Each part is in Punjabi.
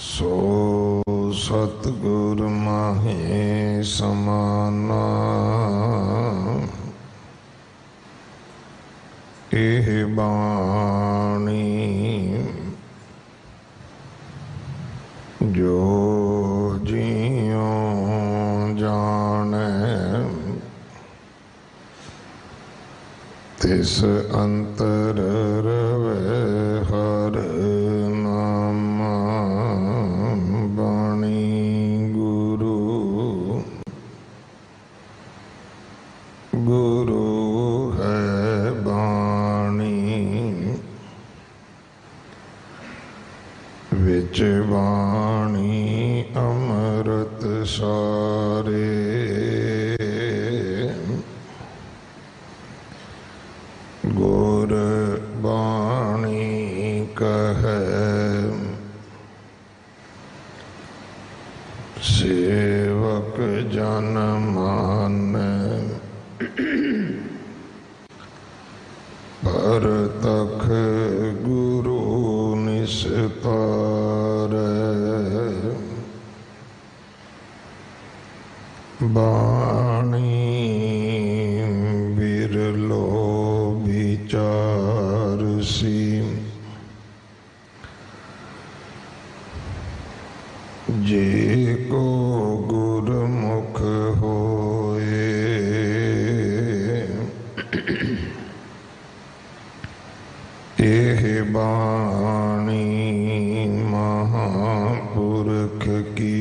सो सतगुर माहे समाना एह बाणी जो जियो जाने तिस अंतर रवे हर नामा बाणी गुरु गुरु है बाणी विच बाणी अमृत सारे गुर बाणी कहे सेवक जन माने परतख गुरु निस्तारे बाणी बिरलो विचार सी जे को गुरमुख होए एह बाणी महापुरख की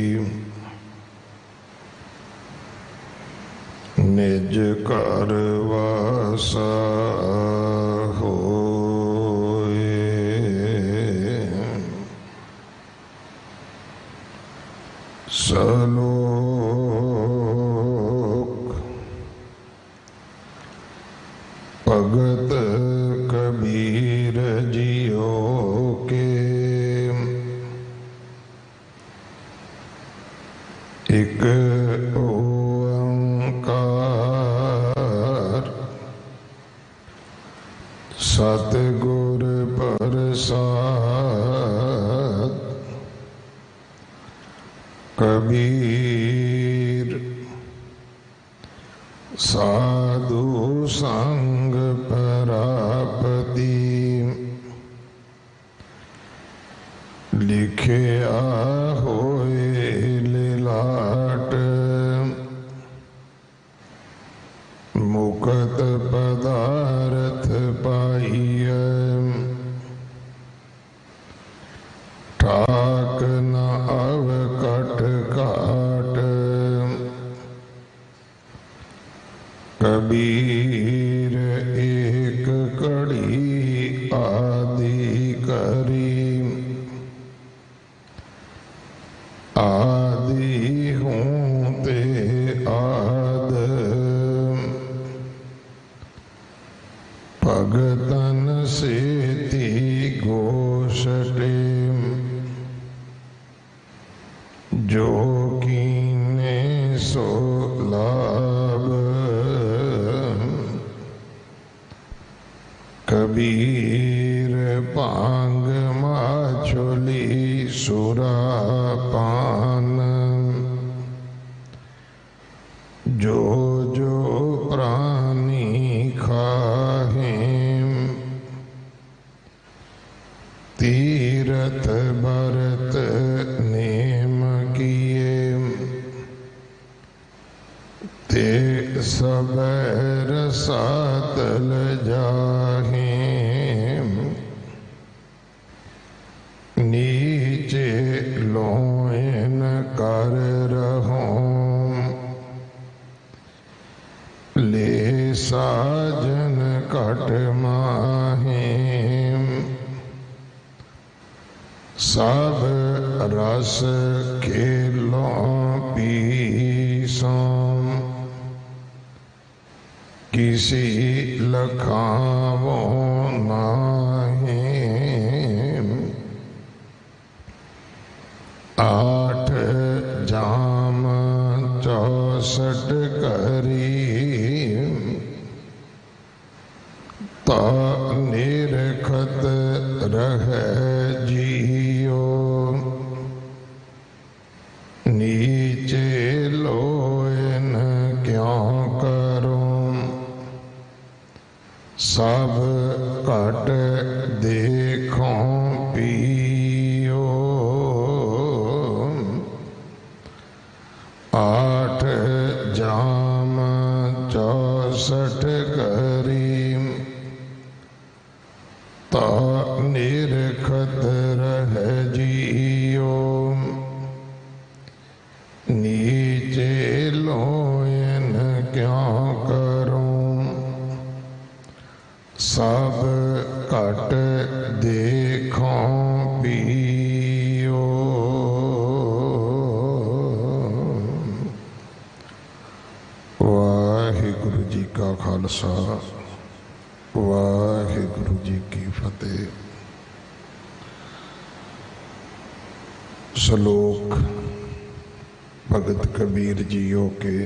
निज कर वासा होए सलोक भगत कबीर जियो के एक ओंकार सतगुर प्रसाद कबीर साधु संग परापति लिखिया होए लिलाट मुकत पदार्थ पाइय ठाक न अवकट काट कबीर एक कड़ी आदि करी आदि हूँ ते आद भगतन सेती गोष्ठे जो कीने सो लाभ कबीर पांग माछोली सुरापान जो जो प्राणी खाहे तीरथ भरत नेम किए ते सब रसातल जाहे नीचे लोयन कर रहों ले साजन कट माहे सब रस खेलों पीसों किसी लखावो नाहे आठ जाम 64 करी ता निरखत रह जियो खालसा वाहिगुरु जी की फतेह। श्लोक भगत कबीर जीओ के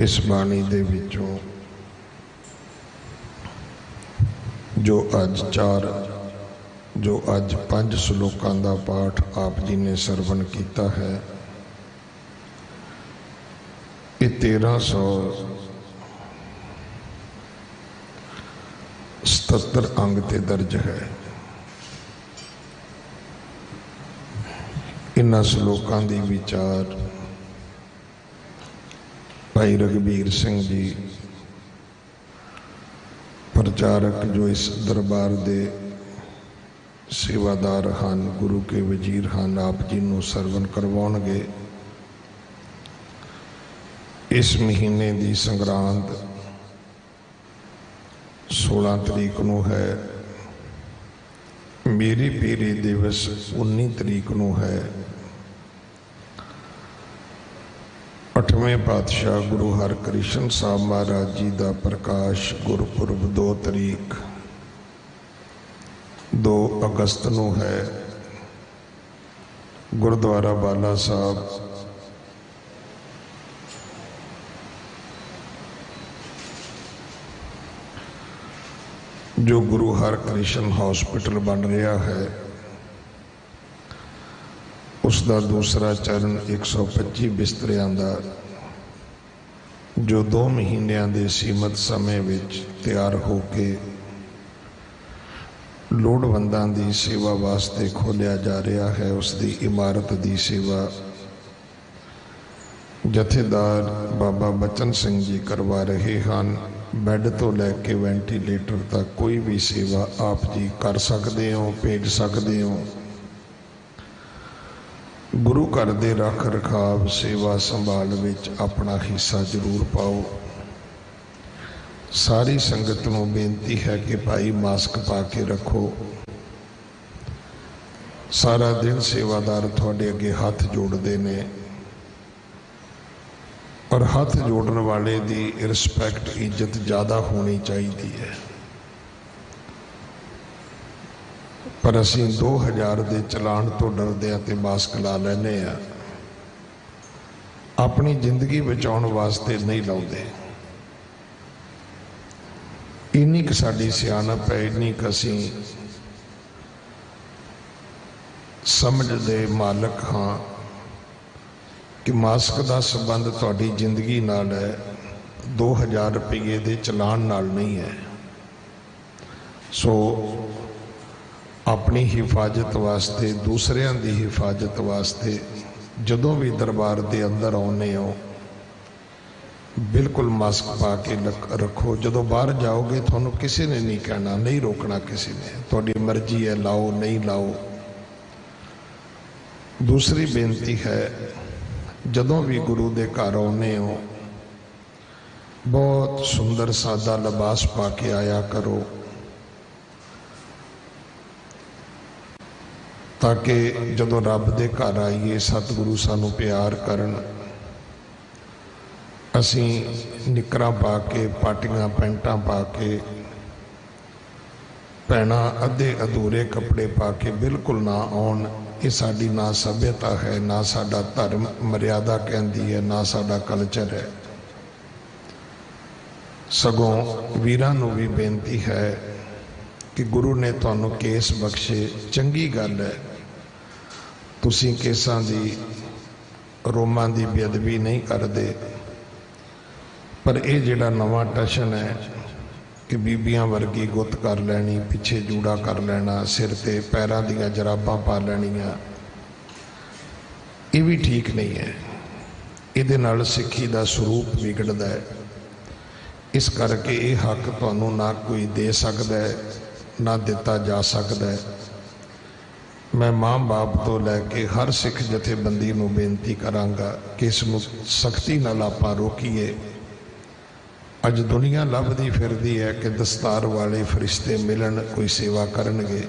इस बाणी दे विचों जो अज 5 श्लोकां दा पाठ आप जी ने सरवण किया है, ये 1377 अंग ते दर्ज है। इन्हां श्लोकां दी विचार भाई रघबीर सिंह जी प्रचारक जो इस दरबार दे सेवादार हैं, गुरु के वजीर हैं, आप जी नूं सरवण करवाउणगे। इस महीने की संग्रांद 16 तरीक नूं है, मेरी पीरी दिवस 19 तरीक नूं है। 8वें पातशाह गुरु हरकृष्ण साहब महाराज जी का प्रकाश गुरपुरब 2 तरीक 2 अगस्त नूं है। गुरुद्वारा बाला साहब जो गुरु हरकृष्ण हॉस्पिटल बन रहा है, उसका दूसरा चरण 125 बिस्तरियां का जो 2 महीनों के सीमित समय विच तैयार होके लोड़वंदां की सेवा वास्ते खोलिया जा रहा है, उसकी इमारत की सेवा जथेदार बाबा बचन सिंह जी करवा रहे हैं। बैड तो लैके वेंटीलेटर तक कोई भी सेवा आप जी कर सकते हो, भेज सकते हो। गुरु घर दे रख रखाव सेवा संभाल विच अपना हिस्सा जरूर पाओ। सारी संगत नूं बेनती है कि भाई मास्क पा के रखो। सारा दिन सेवादार तुहाडे अगे हाथ जोड़ते ने और हाथ जोड़न वाले दी रिस्पैक्ट इज्जत ज़्यादा होनी चाहिए है, पर असीं 2000 के चलान तो डरदे ते मास्क ला लैने आ, अपनी जिंदगी बचाउण वास्ते नहीं लाउंदे। इन्नी क साडी सियाणप है, इन्नी क असीं समझ दे मालक हाँ कि मास्क का संबंध तुहाडी जिंदगी नाल है, 2000 रुपये के चलान नाल नहीं है। सो अपनी हिफाजत वास्ते, दूसरियां की हिफाजत वास्ते जदों भी दरबार के अंदर आने हो बिल्कुल मास्क पा के रखो। जदों बाहर जाओगे थोनों किसी ने नहीं कहना, नहीं रोकना किसी ने, तुहाडी मर्जी है, लाओ नहीं लाओ। दूसरी बेनती है, जदों भी गुरु के घर आने हो बहुत सुंदर सादा लिबास पा के आया करो, ताकि जदों रब दे घर आइए सतगुरु सानू प्यार करन। असीं निकरां पा के, पाटियां पैंटां पा के, भैणां अद्धे अधूरे कपड़े पा के बिल्कुल ना आउण। ये साडी ना सभ्यता है, ना साडा धर्म मर्यादा कहती है, ना साडा कल्चर है। सगों वीरां नूं भी बेनती है कि गुरु ने तुहानूं केस बख्शे, चंगी गल है। तुसीं केसां दी रोमां दी बेअदबी नहीं करदे, पर यह जिहड़ा नवां टशन है कि बीबियां वर्गी गुत कर लैनी, पिछे जूड़ा कर लेना, सिर ते पैरां दियां जराबां पा लैनियां, ये भी ठीक नहीं है। इहदे नाल सिੱਖੀ दा स्वरूप बिगड़दा है। इस करके ये हक तुहानूं ना कोई दे सकदा है, ना दिता जा सकदा है। मैं माँ बाप तो लैके हर सिख जथेबंदी नूं बेनती करांगा कि इसनूं सख्ती नाल आपां रोकीए। अज दुनिया लभदी फिरदी है कि दस्तार वाले फरिश्ते मिलन, कोई सेवा करनगे,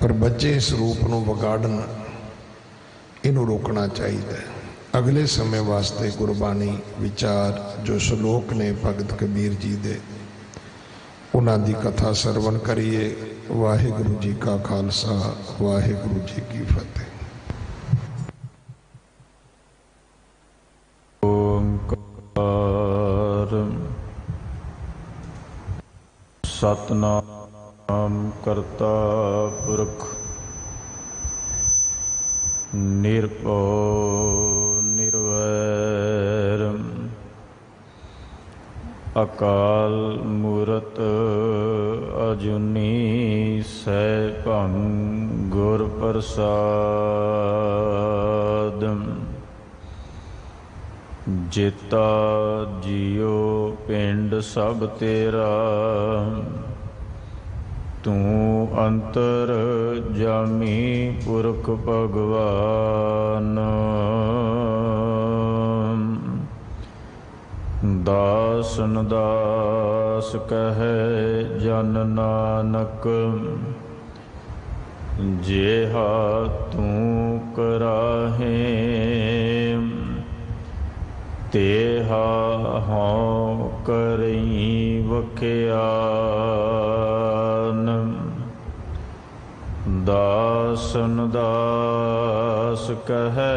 पर बच्चे इस रूप नूं विगाड़न, इनू रोकना चाहिए। अगले समय वास्ते गुरबाणी विचार जो श्लोक ने भगत कबीर जी दे उन्हां दी कथा सरवण करिए। वाहिगुरु जी का खालसा, वाहिगुरु जी की फतेह। ओंकार सतनाम करता पुरख निरभउ निर्वैर अकाल मूरत अजूनी सैभं गुर प्रसाद। जेता जियो पिंड सब तेरा, तू अंतर जामी पुरख भगवान। दासन दास कहे जन नानक, जेहा तू कराहे तेहा हों करई वख्यान। दासन दास कहे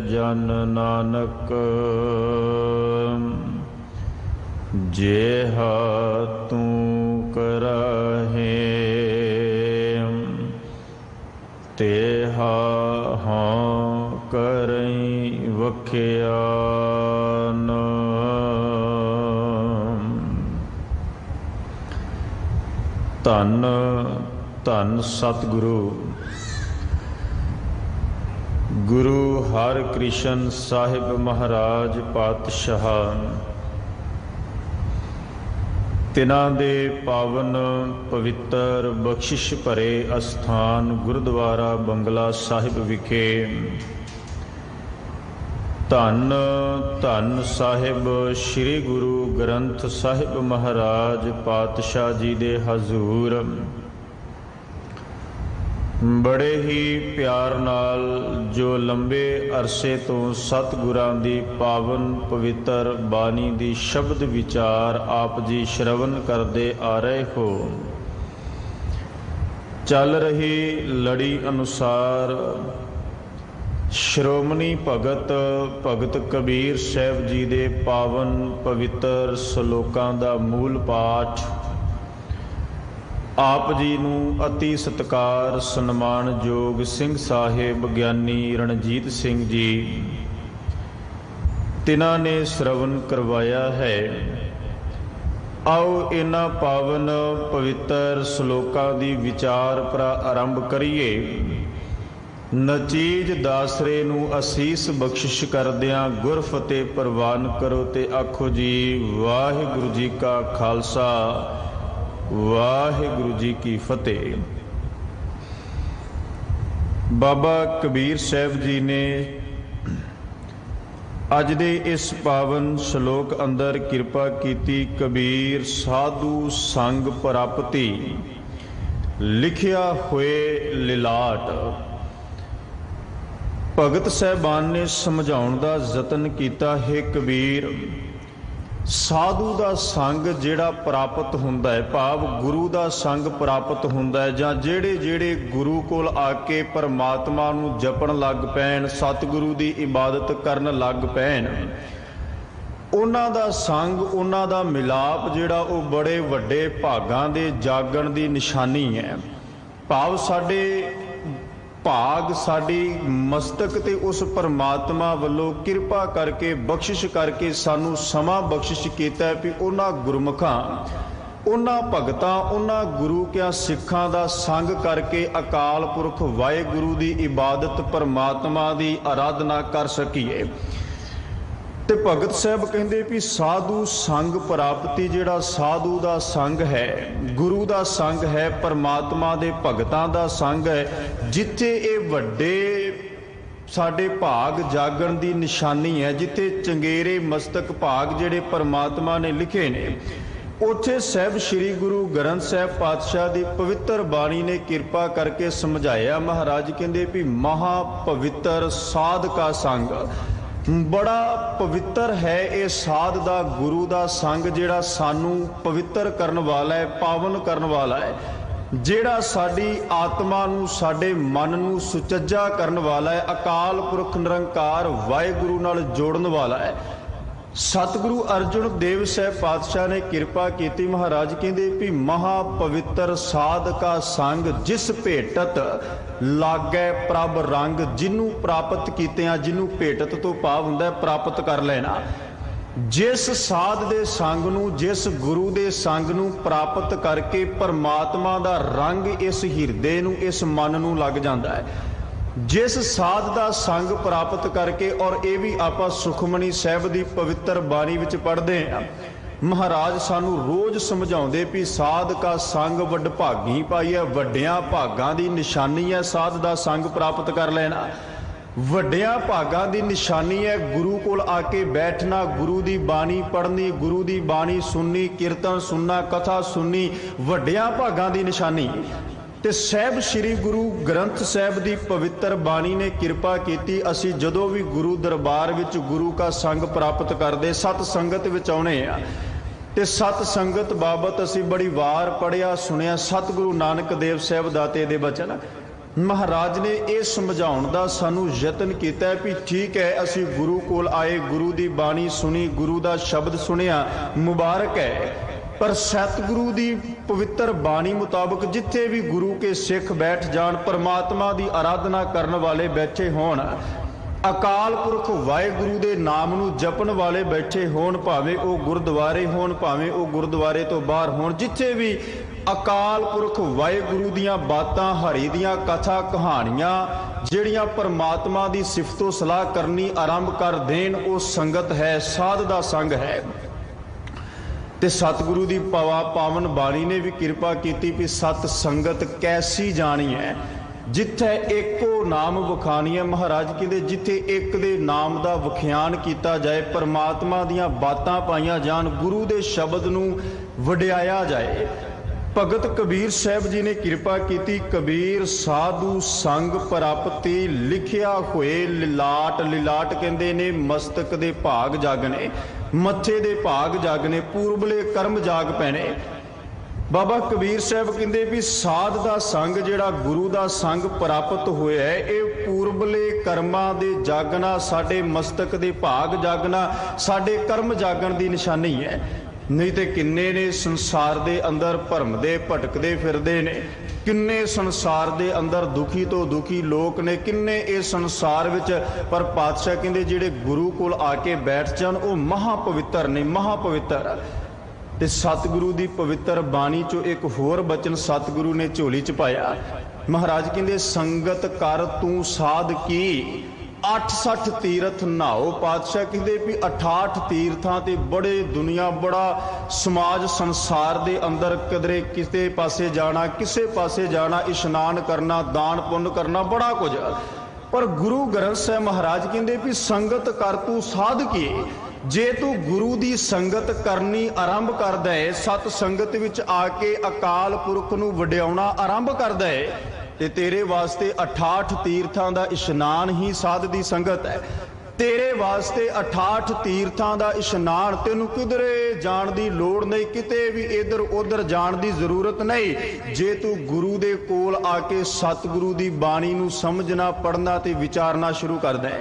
जन नानक, जेहा तू कराहे तेहा हों करई वख्यान। धन धन सतगुरु गुरु हरकृष्ण साहिब महाराज पातशाह, तिन्हां दे पावन पवित्र बख्शिश भरे अस्थान गुरुद्वारा बंगला साहिब विखे धन धन साहिब श्री गुरु ग्रंथ साहिब महाराज पातशाह जी दे हजूर बड़े ही प्यार नाल जो लंबे अरसे तो सतगुरां दी पावन पवित्र बानी दी शब्द विचार आप जी श्रवण करते आ रहे हो। चल रही लड़ी अनुसार श्रोमणी भगत भगत कबीर साहब जी दे पावन पवित्र श्लोकां दा मूल पाठ आप जी नूं अति सत्कार सन्मानयोग सिंह साहिब ज्ञानी रणजीत सिंह जी तिन्हां ने श्रवण करवाया है। आओ इन्हां पावन पवित्र श्लोकां दी विचार प्रारंभ करिए। नचीज दासरे नूं असीस बख्शिश करदियां गुर फतेह प्रवान करो ते आखो जी वाहिगुरु जी का खालसा, वाहिगुरु जी की फतेह। बाबा कबीर साहब जी ने अज दे इस पावन श्लोक अंदर किरपा कीती। कबीर साधु संग प्राप्ति लिखिया हुए लिलाट। भगत साहबान ने समझाउण दा यतन कीता है कबीर साधु का संग जिहड़ा प्राप्त हुंदा है, भाव गुरु का संग प्राप्त हुंदा है, जां जेड़े जेड़े गुरु कोल आके परमात्मा नूं जपण लग पैण, सतगुरु की इबादत करन लग पैण, उन्हां दा संग उन्हां दा मिलाप जिहड़ा वो बड़े वड्डे भागां दे जागण दी निशानी है। भाव साडे भाग साडी मस्तक ते उस परमात्मा वल्लों किरपा करके बख्शिश करके सानू समा बख्शिश कीता है भी उन्हां गुरमुखां उन्हां भगतां उन्हां गुरु क्या सिखां दा संग करके अकाल पुरख वाहिगुरु दी इबादत परमात्मा दी आराधना कर सकीए। ते भगत साहब कहते भी साधु संग प्राप्ति जिहड़ा साधु का संग है, गुरु का संग है, परमात्मा दे भगतां दा संग है, जिथे ये वड्डे साडे भाग जागण दी निशानी है, जिथे चंगेरे मस्तक भाग जिहड़े परमात्मा ने लिखे ने, उत्थे साहब श्री गुरु ग्रंथ साहब पातशाह की पवित्र बाणी ने किरपा करके समझाया। महाराज कहते भी महा पवित्र साध का संग बड़ा पवित्र है ये साध दा गुरु दा संग, जिहड़ा सानू पवित्र करन वाला है, पावन करन वाला है, जिहड़ा साडी आत्मा नू, साडे मन नू सुचज्जा करन वाला है, अकाल पुरख निरंकार वाहिगुरु नाल जोड़न वाला है। सतगुरु अर्जुन देव साहब पातशाह ने कृपा की, महाराज कहते भी महा पवित्र साध का संग, जिस भेटत लागै प्रभ रंग, जिन्हों प्राप्त कीतिया, जिन्हों भेटत तो भाव हुंदा प्राप्त कर लेना। जिस साध दे संग नू, जिस गुरु दे संग नू प्राप्त करके परमात्मा दा रंग इस हिरदे नू, इस मन नू लग जांदा है। जिस साध का संग प्राप्त करके, और ये भी आप सुखमनी साहब की पवित्र बाणी विच पढ़ते हैं, महाराज सानू रोज समझाते भी साध का संग वडभागी पाई है, वड्डियां भागां की निशानी है साध का संग प्राप्त कर लेना। वड्डियां भागां की निशानी है गुरु कोल आके बैठना, गुरु की बाणी पढ़नी, गुरु की बाणी सुननी, कीर्तन सुनना, कथा सुननी, वड्डियां भागां की निशानी। ते साहब श्री गुरु ग्रंथ साहब की पवित्र बाणी ने कृपा की, असी जदों भी गुरु दरबार विच गुरु का संग प्राप्त करते, सत संगत विच आउणे आ, ते सत संगत बाबत असी बड़ी वार पढ़िया सुनिया। सतगुरु नानक देव साहब दाते दे बचन महाराज ने यह समझाउण दा सानू यतन किया भी ठीक है, असी गुरु कोल आए, गुरु की बाणी सुनी, गुरु का शब्द सुनिया, मुबारक है। पर सतगुरु की पवित्र बाणी मुताबक जिथे भी गुरु के सिख बैठ जान, परमात्मा की आराधना करने वाले बैठे होण, अकाल पुरख वाहिगुरु के नाम नू जपन वाले बैठे होण, भावें वो गुरुद्वारे होण, भावें वो गुरुद्वारे तो बाहर होण, जिथे भी अकाल पुरख वाहिगुरु दियां बातां, हरि दियां कथा कहानियां जिहड़ियां परमात्मा की सिफतो सलाह करनी आरंभ कर देन, वो संगत है, साध दा संग है। ते सतगुरु की पावन बाणी ने भी कृपा की भी सत संगत कैसी जानी है, जिथे एको नाम वखानी है। महाराज कहते जिथे एक दे नाम का वख्यान किया जाए, परमात्मा दियां बातां पाईयां जान, गुरु के शब्द नू वड्याया जाए। भगत कबीर साहब जी ने कृपा की, कबीर साधु संग प्राप्ति लिखिया होए लिलाट, लिलाट कहते ने मस्तक दे भाग जागने, मत्थे दे भाग जागने, पूरबले कर्म जाग पैने। बाबा कबीर साहब कहते भी साध का संग जिहड़ा गुरु का संग प्राप्त होया है, ये पूरबले कर्मां दे जागना, साडे मस्तक दे भाग जागना, साडे कर्म जागण की निशानी है। नहीं तो किन्ने ने संसार दे अंदर भरमदे भटकदे फिरदे ने, किन्ने संसार दे अंदर दुखी तो दुखी लोग ने, किन्ने इस संसार विच, पर पातशाह कहंदे जिहड़े गुरु कोल आके बैठ जान वो महापवित्र ने, महापवित्र। ते सतगुरु की पवित्र बाणी चो एक होर बचन सतगुरु ने झोली च पाया। महाराज कहंदे संगत कर तू साध की 68 तीरथ नहाओ। पातशाह कहते भी 68 तीर्थां ते बड़े दुनिया बड़ा समाज संसार दे अंदर कदरे किसी पासे जाना, किसे पासे जाना, इशनान करना, दान पुण्य करना, बड़ा कुछ। पर गुरु ग्रंथ साहब महाराज कहते भी संगत कर तू साध की। जे तू गुरु की संगत करनी आरंभ कर दे, सत संगत विच आके अकाल पुरख नूं वड्याउणा आरंभ कर दे, ते तेरे वास्ते 68 तीर्थां दा इशनान ही साध दी संगत है। तेरे वास्ते 68 तीर्थां दा इशनान, तेनू किधरे जाण दी लोड़ नहीं, किते भी इधर उधर जाण दी जरूरत नहीं। जे तू गुरु दे कोल आके सतगुरु दी बाणी नू समझना, पढ़ना ते विचारना शुरू कर दे।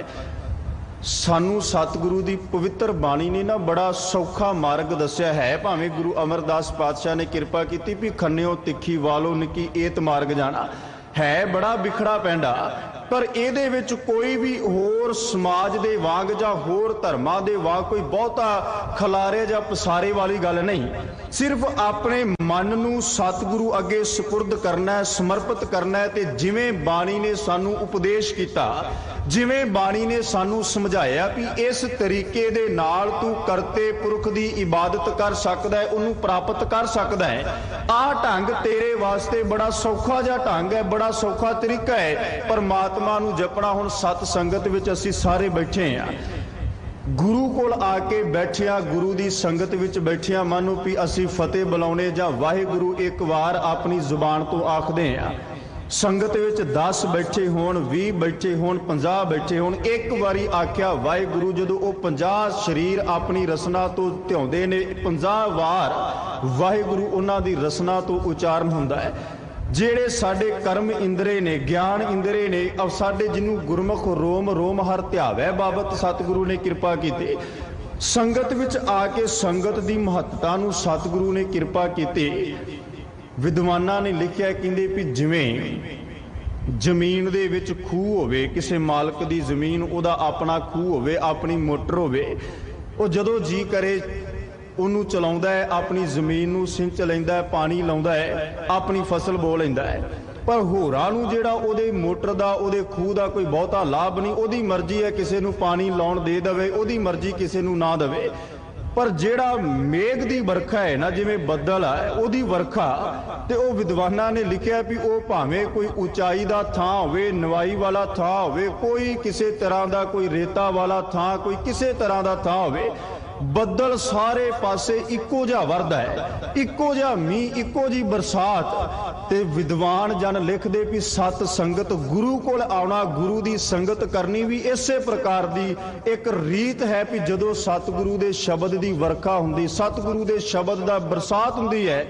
सानू सतगुरु दी पवित्र बाणी ने ना बड़ा सौखा मार्ग दस्या है। भावें गुरु अमरदास पातशाह ने कृपा की भी खन्निओ तिखी वालो निकी एत मार्ग जाना है, बड़ा बिखड़ा पैंदा, पर ਇਹਦੇ ਵਿੱਚ कोई भी होर समाज दे वांग ਜਾਂ होर धर्मां दे वांग कोई बहुता खलारे ਜਾਂ पसारे वाली गल नहीं। सिर्फ अपने मन नूं सतगुरु अगे सुपुर्द करना है, समर्पित करना है। ते जिवें बाणी ने सानू उपदेश किया, जिवें बाणी ने सानू समझाया भी इस तरीके दे नाल तू करते पुरख दी इबादत कर सकदा है, उन्होंने प्राप्त कर सकदा है। आ ढंग तेरे वास्ते बड़ा सौखा जिहा ढंग है, बड़ा सौखा तरीका है परमात्मा नूं जपना। हुण सत संगत विच असीं सारे बैठे हैं, गुरु कोल आके बैठिया, गुरु की संगत विच बैठिया, मानो भी असीं फतेह बुलाउने जां वाहिगुरु एक बार अपनी जुबान तो आखदे हैं। संगत विच 10 बैठे होण, 20 बैठे होण, 50 बैठे होण, एक वारी आख्या वाहिगुरू जदों वो 50 शरीर अपनी रसना तो ध्याउंदे ने, 50 वार वाहिगुरू उन्हां दी रसना तो उचारण हुंदा है। ਜਿਹੜੇ ਸਾਡੇ ਕਰਮ ਇੰਦਰੇ ਨੇ, ਗਿਆਨ ਇੰਦਰੇ ਨੇ, ਅਬ ਸਾਡੇ ਜਿਹਨੂੰ ਗੁਰਮੁਖ ਰੋਮ ਰੋਮ ਹਰ ਧਿਆਵੈ ਬਾਬਤ ਸਤਿਗੁਰੂ ਨੇ ਕਿਰਪਾ ਕੀਤੀ। ਸੰਗਤ ਵਿੱਚ ਆ ਕੇ ਸੰਗਤ ਦੀ ਮਹੱਤਤਾ ਨੂੰ ਸਤਿਗੁਰੂ ਨੇ ਕਿਰਪਾ ਕੀਤੀ। ਵਿਦਵਾਨਾਂ ਨੇ ਲਿਖਿਆ, ਕਹਿੰਦੇ ਵੀ ਜਿਵੇਂ ਜ਼ਮੀਨ ਦੇ ਵਿੱਚ ਖੂਹ ਹੋਵੇ, ਕਿਸੇ ਮਾਲਕ ਦੀ ਜ਼ਮੀਨ, ਉਹਦਾ ਆਪਣਾ ਖੂਹ ਹੋਵੇ, ਆਪਣੀ ਮੋਟਰ ਹੋਵੇ, ਉਹ ਜਦੋਂ ਜੀ ਕਰੇ ਉਹਨੂੰ ਚਲਾਉਂਦਾ ਹੈ, ਆਪਣੀ ਜ਼ਮੀਨ ਨੂੰ ਸਿੰਚ ਲੈਂਦਾ ਹੈ, ਪਾਣੀ ਲਾਉਂਦਾ ਹੈ, ਆਪਣੀ ਫਸਲ ਬੋ ਲੈਂਦਾ ਹੈ। ਪਰ ਹੋਰਾਂ ਨੂੰ ਜਿਹੜਾ ਉਹਦੇ ਮੋਟਰ ਦਾ, ਉਹਦੇ ਖੂਹ ਦਾ ਕੋਈ ਬਹੁਤਾ ਲਾਭ ਨਹੀਂ। ਉਹਦੀ ਮਰਜ਼ੀ ਹੈ ਕਿਸੇ ਨੂੰ ਪਾਣੀ ਲਾਉਣ ਦੇ ਦੇਵੇ, ਉਹਦੀ ਮਰਜ਼ੀ ਕਿਸੇ ਨੂੰ ਨਾ ਦੇਵੇ। ਪਰ ਜਿਹੜਾ ਮੇਘ ਦੀ ਵਰਖਾ ਹੈ ਨਾ, ਜਿਵੇਂ ਬੱਦਲ ਹੈ, ਉਹਦੀ ਵਰਖਾ, ਤੇ ਉਹ ਵਿਦਵਾਨਾਂ ਨੇ ਲਿਖਿਆ ਵੀ ਉਹ ਭਾਵੇਂ ਕੋਈ ਉਚਾਈ ਦਾ ਥਾਂ ਹੋਵੇ, ਨਵਾਈ ਵਾਲਾ ਥਾਂ ਹੋਵੇ, ਕੋਈ ਕਿਸੇ ਤਰ੍ਹਾਂ ਦਾ, ਕੋਈ ਰੇਤਾ ਵਾਲਾ ਥਾਂ, ਕੋਈ ਕਿਸੇ ਤਰ੍ਹਾਂ ਦਾ ਥਾਂ ਹੋਵੇ, ਬੱਦਲ ਸਾਰੇ ਪਾਸੇ ਇੱਕੋ ਜਿਹਾ ਵਰਦਾ ਹੈ, ਇੱਕੋ ਜਿਹਾ ਮੀਂਹ, ਇੱਕੋ ਜਿਹੀ ਬਰਸਾਤ। ਤੇ ਵਿਦਵਾਨ ਜਨ ਲਿਖਦੇ ਵੀ ਸਤ ਸੰਗਤ, ਗੁਰੂ ਕੋਲ ਆਉਣਾ, ਗੁਰੂ ਦੀ ਸੰਗਤ ਕਰਨੀ ਵੀ ਇਸੇ ਪ੍ਰਕਾਰ ਦੀ ਇੱਕ ਰੀਤ ਹੈ ਵੀ ਜਦੋਂ ਸਤਿਗੁਰੂ ਦੇ ਸ਼ਬਦ ਦੀ ਵਰਖਾ ਹੁੰਦੀ, ਸਤਿਗੁਰੂ ਦੇ ਸ਼ਬਦ ਦਾ ਬਰਸਾਤ ਹੁੰਦੀ ਹੈ,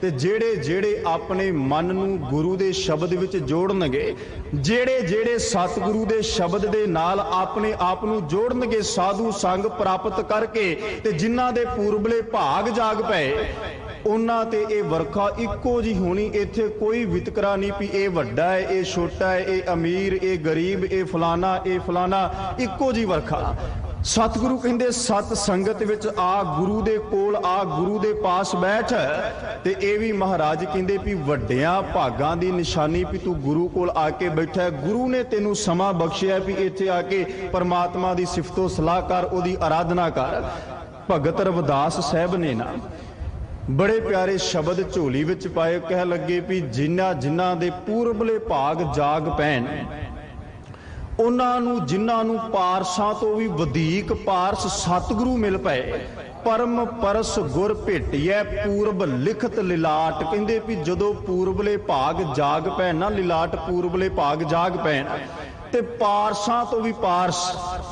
ਤੇ ਜਿਹੜੇ ਜਿਹੜੇ ਆਪਣੇ ਮਨ ਨੂੰ ਗੁਰੂ ਦੇ ਸ਼ਬਦ ਵਿੱਚ ਜੋੜਨਗੇ, ਜਿਹੜੇ ਜਿਹੜੇ ਸਤਿਗੁਰੂ ਦੇ ਸ਼ਬਦ ਦੇ ਨਾਲ ਆਪਣੇ ਆਪ ਨੂੰ ਜੋੜਨਗੇ, ਸਾਧੂ ਸੰਗ ਪ੍ਰਾਪਤ ਕਰਕੇ, ਤੇ ਜਿਨ੍ਹਾਂ ਦੇ ਪੂਰਬਲੇ ਭਾਗ ਜਾਗ ਪਏ, ਉਹਨਾਂ ਤੇ ਇਹ ਵਰਖਾ ਇੱਕੋ ਜੀ ਹੋਣੀ। ਇੱਥੇ ਕੋਈ ਵਿਤਕਰਾ ਨਹੀਂ ਵੀ ਇਹ ਵੱਡਾ ਹੈ, ਇਹ ਛੋਟਾ ਹੈ, ਇਹ ਅਮੀਰ, ਇਹ ਗਰੀਬ, ਇਹ ਫਲਾਣਾ, ਇਹ ਫਲਾਣਾ, ਇੱਕੋ ਜੀ ਵਰਖਾ। ਸਤਿਗੁਰੂ ਕਹਿੰਦੇ ਸਤ ਸੰਗਤ ਵਿੱਚ ਆ, ਗੁਰੂ ਦੇ ਕੋਲ ਆ, ਗੁਰੂ ਦੇ ਪਾਸ ਬੈਠ। ਤੇ ਇਹ ਵੀ ਮਹਾਰਾਜ ਕਹਿੰਦੇ ਵੀ ਵੱਡਿਆਂ ਭਾਗਾਂ ਦੀ ਨਿਸ਼ਾਨੀ ਵੀ ਤੂੰ ਗੁਰੂ ਕੋਲ ਆ ਕੇ ਬੈਠਾ। ਗੁਰੂ ਨੇ ਤੈਨੂੰ ਸਮਾਂ ਬਖਸ਼ਿਆ ਵੀ ਇੱਥੇ ਆ ਕੇ ਪਰਮਾਤਮਾ ਦੀ ਸਿਫਤੋ ਸਲਾਹ ਕਰ, ਉਹਦੀ ਆਰਾਧਨਾ ਕਰ। ਭਗਤ ਰਵਿਦਾਸ ਸਾਹਿਬ ਨੇ ਨਾ ਬੜੇ ਪਿਆਰੇ ਸ਼ਬਦ ਝੋਲੀ ਵਿੱਚ ਪਾਏ, ਕਹਿ ਲੱਗੇ ਵੀ ਜਿਨ੍ਹਾਂ ਜਿਨ੍ਹਾਂ ਦੇ ਪੂਰਬਲੇ ਭਾਗ ਜਾਗ ਪੈਣ, ਉਹਨਾਂ ਨੂੰ, ਜਿਨ੍ਹਾਂ ਨੂੰ ਪਾਰਸਾਂ ਤੋਂ ਵੀ ਵਧੇਕ ਪਾਰਸ ਸਤਿਗੁਰੂ ਮਿਲ ਪਏ, ਪਰਮ ਪਰਸ ਗੁਰ ਭੇਟੀਐ ਪੂਰਬ ਲਿਖਤ ਲਿਲਾਟ। ਕਹਿੰਦੇ ਵੀ ਜਦੋਂ ਪੂਰਬਲੇ ਭਾਗ ਜਾਗ ਪੈਣ ਨਾ, ਲਿਲਾਟ ਪੂਰਬਲੇ ਭਾਗ ਜਾਗ ਪੈਣ, ਤੇ ਪਾਰਸਾਂ ਤੋਂ ਵੀ ਪਾਰਸ